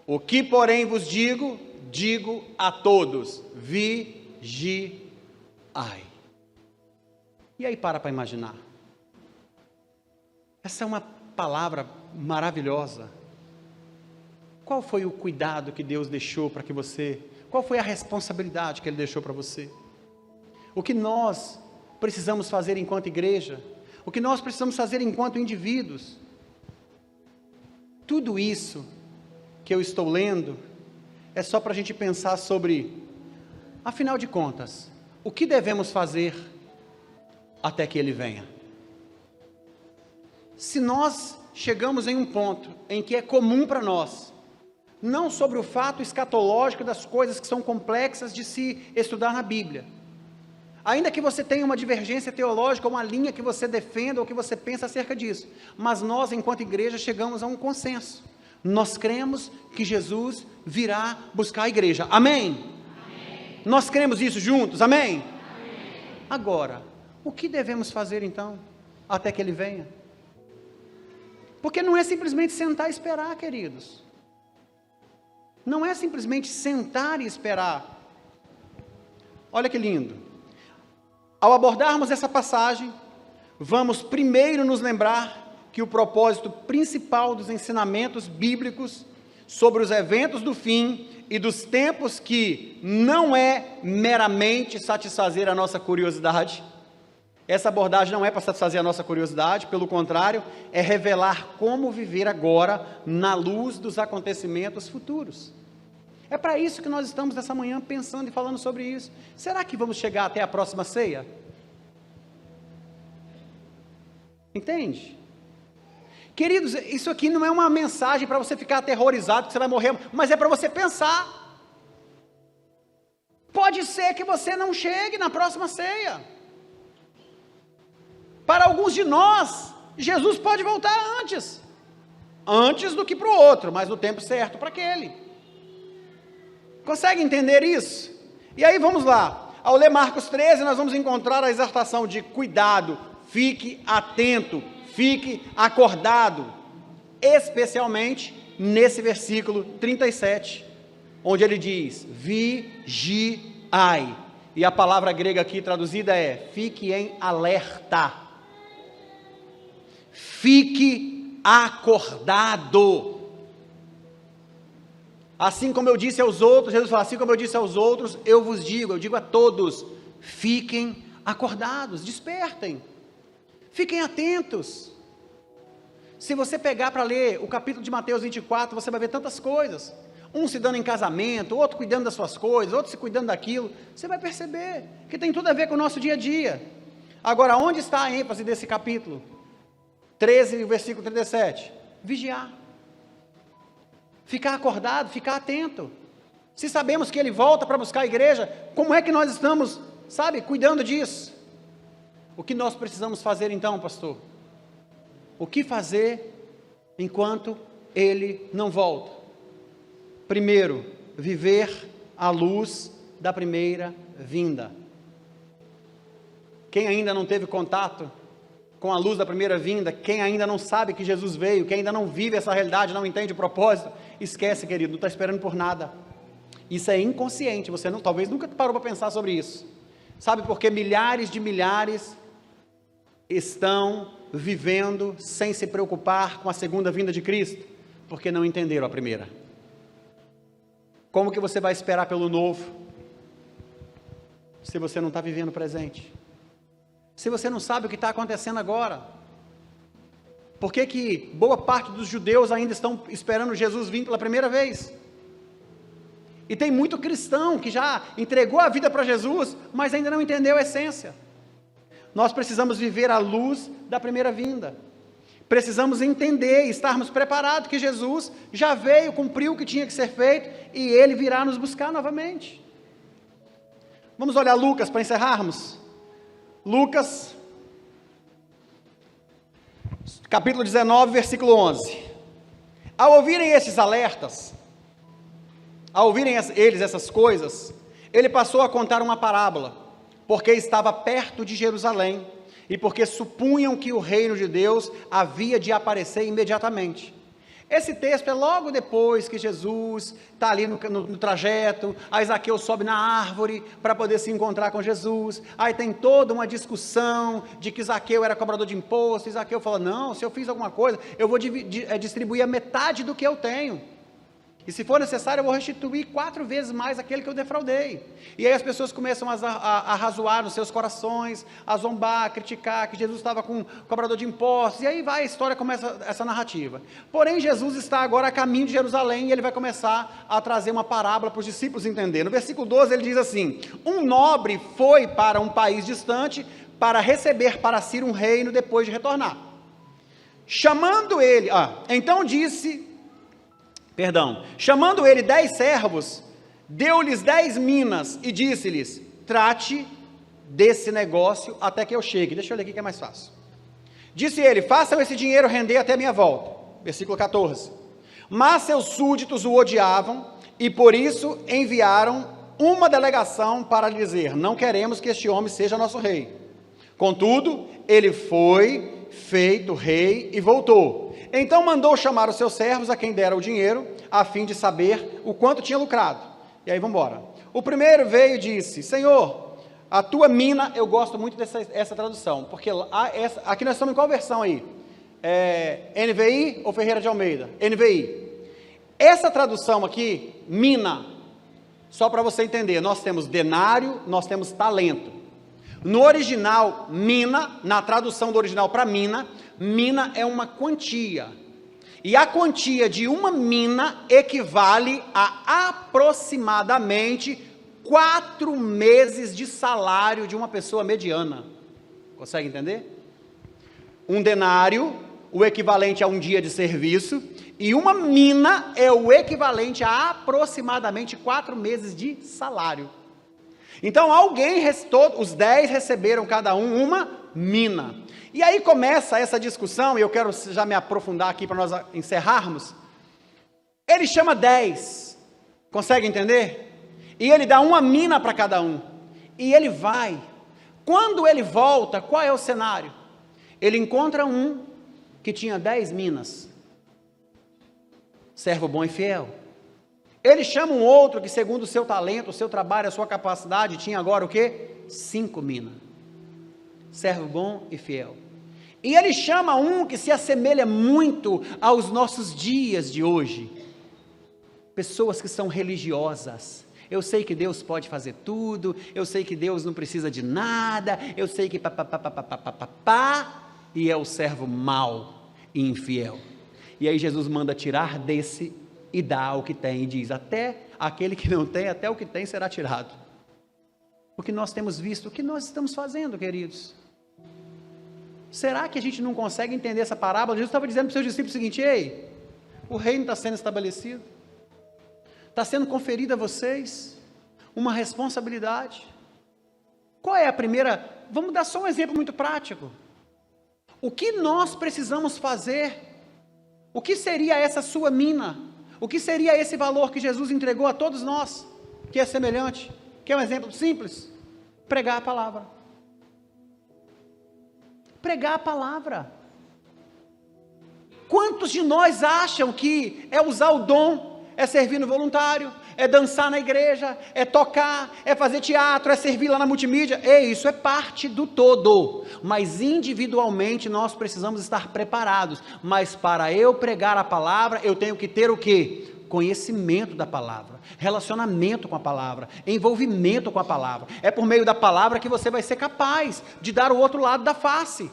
O que, porém, vos digo, digo a todos: vigiai. E aí para imaginar. Essa é uma palavra maravilhosa. Qual foi o cuidado que Deus deixou para que você, qual foi a responsabilidade que Ele deixou para você? O que nós precisamos fazer enquanto igreja? O que nós precisamos fazer enquanto indivíduos? Tudo isso que eu estou lendo é só para a gente pensar sobre, afinal de contas, o que devemos fazer até que Ele venha? Se nós chegamos em um ponto em que é comum para nós, não sobre o fato escatológico das coisas que são complexas de se estudar na Bíblia, ainda que você tenha uma divergência teológica, uma linha que você defenda ou que você pensa acerca disso, mas nós, enquanto igreja, chegamos a um consenso. Nós cremos que Jesus virá buscar a igreja. Amém? Amém. Nós cremos isso juntos. Amém? Amém? Agora, o que devemos fazer então, até que Ele venha? Porque não é simplesmente sentar e esperar, queridos. Não é simplesmente sentar e esperar. Olha que lindo. Ao abordarmos essa passagem, vamos primeiro nos lembrar que o propósito principal dos ensinamentos bíblicos sobre os eventos do fim e dos tempos que não é meramente satisfazer a nossa curiosidade. Essa abordagem não é para satisfazer a nossa curiosidade, pelo contrário, é revelar como viver agora na luz dos acontecimentos futuros. É para isso que nós estamos nessa manhã pensando e falando sobre isso. Será que vamos chegar até a próxima ceia? Entende? Queridos, isso aqui não é uma mensagem para você ficar aterrorizado que você vai morrer, mas é para você pensar. Pode ser que você não chegue na próxima ceia. Para alguns de nós, Jesus pode voltar antes do que para o outro, mas no tempo certo para aquele. Consegue entender isso? E aí vamos lá, ao ler Marcos 13, nós vamos encontrar a exortação de cuidado, fique atento, fique acordado, especialmente nesse versículo 37, onde ele diz, vigiai, e a palavra grega aqui traduzida é, fique em alerta. Fique acordado. Assim como eu disse aos outros, Jesus fala, assim como eu disse aos outros, eu vos digo, eu digo a todos, fiquem acordados, despertem, fiquem atentos. Se você pegar para ler o capítulo de Mateus 24, você vai ver tantas coisas, um se dando em casamento, outro cuidando das suas coisas, outro se cuidando daquilo, você vai perceber que tem tudo a ver com o nosso dia a dia. Agora, onde está a ênfase desse capítulo? 13, versículo 37, vigiar, ficar acordado, ficar atento. Se sabemos que Ele volta para buscar a igreja, como é que nós estamos, cuidando disso? O que nós precisamos fazer então, pastor? O que fazer enquanto Ele não volta? Primeiro, viver à luz da primeira vinda. Quem ainda não teve contato com a luz da primeira vinda, quem ainda não sabe que Jesus veio, quem ainda não vive essa realidade, não entende o propósito, esquece, querido, não está esperando por nada. Isso é inconsciente, você talvez nunca parou para pensar sobre isso. Sabe por que milhares de milhares estão vivendo sem se preocupar com a segunda vinda de Cristo? Porque não entenderam a primeira. Como que você vai esperar pelo novo, se você não está vivendo o presente? Se você não sabe o que está acontecendo agora? Por que que boa parte dos judeus ainda estão esperando Jesus vir pela primeira vez? E tem muito cristão que já entregou a vida para Jesus, mas ainda não entendeu a essência. Nós precisamos viver à luz da primeira vinda. Precisamos entender, estarmos preparados que Jesus já veio, cumpriu o que tinha que ser feito e Ele virá nos buscar novamente. Vamos olhar Lucas para encerrarmos? Lucas, capítulo 19, versículo 11. Ao ouvirem esses alertas, ao ouvirem eles essas coisas, ele passou a contar uma parábola, porque estava perto de Jerusalém, e porque supunham que o reino de Deus havia de aparecer imediatamente. Esse texto é logo depois que Jesus está ali no trajeto, aí Zaqueu sobe na árvore para poder se encontrar com Jesus, aí tem toda uma discussão de que Zaqueu era cobrador de imposto, e Zaqueu fala, não, se eu fiz alguma coisa, eu vou distribuir a metade do que eu tenho. E se for necessário, eu vou restituir 4 vezes mais aquele que eu defraudei. E aí as pessoas começam a razoar nos seus corações, a zombar, a criticar, que Jesus estava com um cobrador de impostos, e aí vai, a história começa essa narrativa. Porém, Jesus está agora a caminho de Jerusalém, e ele vai começar a trazer uma parábola para os discípulos entenderem. No versículo 12 ele diz assim, um nobre foi para um país distante, para receber para si um reino depois de retornar. Chamando ele 10 servos, deu-lhes 10 minas e disse-lhes, trate desse negócio até que eu chegue. Deixa eu ler aqui que é mais fácil. Disse ele, façam esse dinheiro render até minha volta. Versículo 14. Mas seus súditos o odiavam e por isso enviaram uma delegação para lhe dizer, não queremos que este homem seja nosso rei. Contudo, ele foi feito rei e voltou. Então mandou chamar os seus servos a quem dera o dinheiro, a fim de saber o quanto tinha lucrado. E aí vamos embora. O primeiro veio e disse, Senhor, a tua mina, eu gosto muito dessa tradução, porque aqui nós estamos em qual versão aí? NVI ou Ferreira de Almeida? NVI. Essa tradução aqui, mina, só para você entender, nós temos denário, nós temos talento. No original, mina, na tradução do original para mina é uma quantia, e a quantia de uma mina equivale a aproximadamente 4 meses de salário de uma pessoa mediana. Consegue entender? Um denário, o equivalente a um dia de serviço, e uma mina é o equivalente a aproximadamente 4 meses de salário. Então os 10 receberam cada um uma mina. E aí começa essa discussão, e eu quero já me aprofundar aqui para nós encerrarmos. Ele chama 10, consegue entender? E ele dá uma mina para cada um, e ele vai. Quando ele volta, qual é o cenário? Ele encontra um que tinha 10 minas, servo bom e fiel. Ele chama um outro que segundo o seu talento, o seu trabalho, a sua capacidade, tinha agora o quê? 5 minas, servo bom e fiel. E ele chama um que se assemelha muito aos nossos dias de hoje, pessoas que são religiosas. Eu sei que Deus pode fazer tudo, eu sei que Deus não precisa de nada, eu sei que e é o servo mau e infiel. E aí Jesus manda tirar desse e dá o que tem, e diz, até aquele que não tem, até o que tem será tirado. Porque nós temos visto, o que nós estamos fazendo, queridos? Será que a gente não consegue entender essa parábola? Jesus estava dizendo para os seus discípulos o seguinte, ei, o reino está sendo estabelecido, está sendo conferida a vocês uma responsabilidade. Qual é a primeira? Vamos dar só um exemplo muito prático. O que nós precisamos fazer? O que seria essa sua mina? O que seria esse valor que Jesus entregou a todos nós, que é semelhante? Quer um exemplo simples? Pregar a palavra. Pregar a palavra. Quantos de nós acham que é usar o dom, é servir no voluntário, é dançar na igreja, é tocar, é fazer teatro, é servir lá na multimídia? Isso é parte do todo, mas individualmente nós precisamos estar preparados. Mas para eu pregar a palavra, eu tenho que ter o quê? Conhecimento da palavra, relacionamento com a palavra, envolvimento com a palavra. É por meio da palavra que você vai ser capaz de dar o outro lado da face.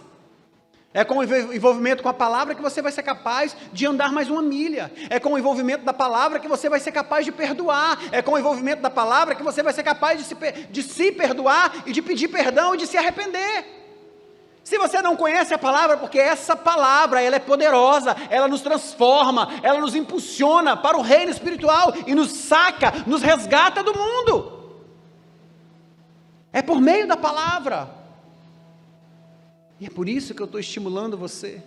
É com o envolvimento com a palavra que você vai ser capaz de andar mais uma milha. É com o envolvimento da palavra que você vai ser capaz de perdoar. É com o envolvimento da palavra que você vai ser capaz de se perdoar e de pedir perdão e de se arrepender. Se você não conhece a palavra, porque essa palavra, ela é poderosa, ela nos transforma, ela nos impulsiona para o reino espiritual e nos saca, nos resgata do mundo. É por meio da palavra. E é por isso que eu estou estimulando você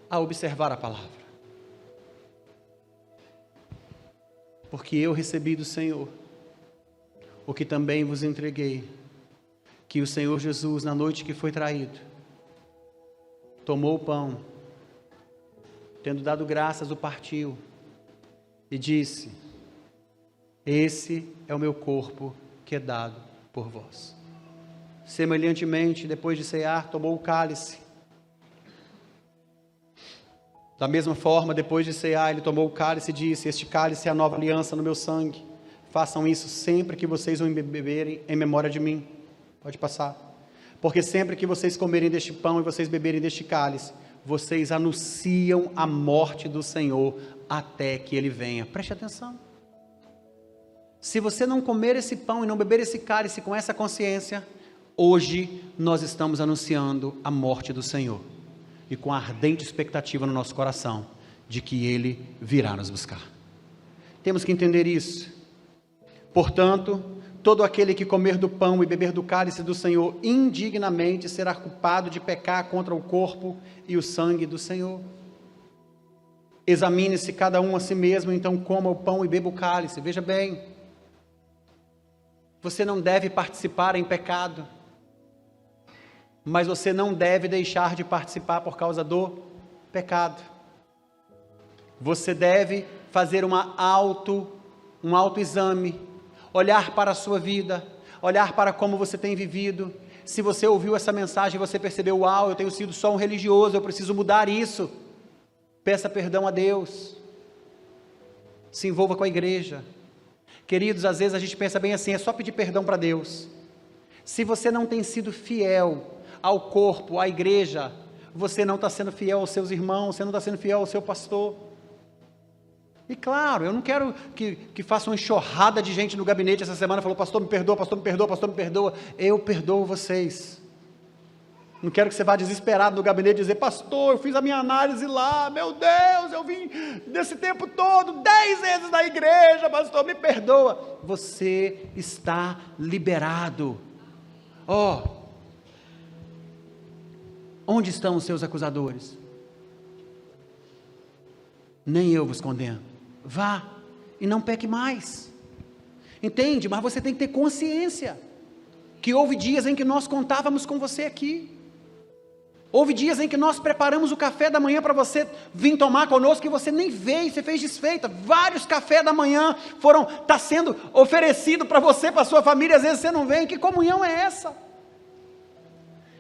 a observar a palavra. Porque eu recebi do Senhor o que também vos entreguei, que o Senhor Jesus, na noite que foi traído, tomou o pão, tendo dado graças, o partiu e disse: esse é o meu corpo que é dado por vós. Semelhantemente, depois de cear, tomou o cálice. Da mesma forma, depois de cear, ele tomou o cálice e disse: este cálice é a nova aliança no meu sangue. Façam isso sempre que vocês o beberem em memória de mim. Pode passar. Porque sempre que vocês comerem deste pão e vocês beberem deste cálice, vocês anunciam a morte do Senhor até que Ele venha. Preste atenção. Se você não comer esse pão e não beber esse cálice com essa consciência, hoje nós estamos anunciando a morte do Senhor. E com a ardente expectativa no nosso coração, de que Ele virá nos buscar. Temos que entender isso. Portanto, todo aquele que comer do pão e beber do cálice do Senhor indignamente será culpado de pecar contra o corpo e o sangue do Senhor. Examine-se cada um a si mesmo, então coma o pão e beba o cálice. Veja bem, você não deve participar em pecado, mas você não deve deixar de participar por causa do pecado. Você deve fazer um autoexame, olhar para a sua vida, olhar para como você tem vivido. Se você ouviu essa mensagem e você percebeu: uau, eu tenho sido só um religioso, eu preciso mudar isso. Peça perdão a Deus. Se envolva com a igreja. Queridos, às vezes a gente pensa bem assim, é só pedir perdão para Deus. Se você não tem sido fiel ao corpo, à igreja, você não está sendo fiel aos seus irmãos, você não está sendo fiel ao seu pastor. E claro, eu não quero que faça uma enxurrada de gente no gabinete essa semana, falou: pastor me perdoa, pastor me perdoa, pastor me perdoa. Eu perdoo vocês. Não quero que você vá desesperado no gabinete dizer: pastor, eu fiz a minha análise lá, meu Deus, eu vim desse tempo todo 10 vezes na igreja, pastor, me perdoa. Você está liberado. Onde estão os seus acusadores? Nem eu vos condeno. Vá e não peque mais. Entende? Mas você tem que ter consciência que houve dias em que nós contávamos com você aqui. Houve dias em que nós preparamos o café da manhã para você vir tomar conosco e você nem veio, você fez desfeita. Vários cafés da manhã está sendo oferecido para você, para a sua família, às vezes você não vem. Que comunhão é essa?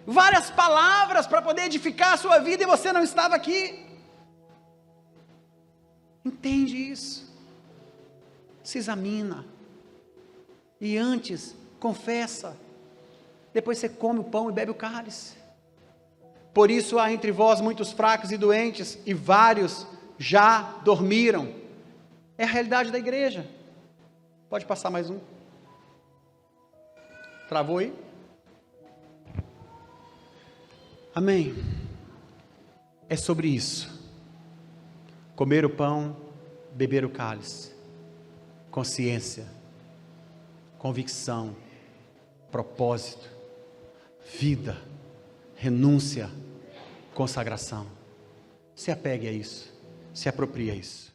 Várias palavras para poder edificar a sua vida e você não estava aqui. Entende isso? Se examina. E antes, confessa. Depois você come o pão e bebe o cálice. Por isso há entre vós muitos fracos e doentes, e vários já dormiram. É a realidade da igreja. Pode passar mais um. Travou aí? Amém. É sobre isso. Comer o pão, beber o cálice. Consciência, convicção, propósito, vida, renúncia, consagração. Se apegue a isso, se aproprie a isso.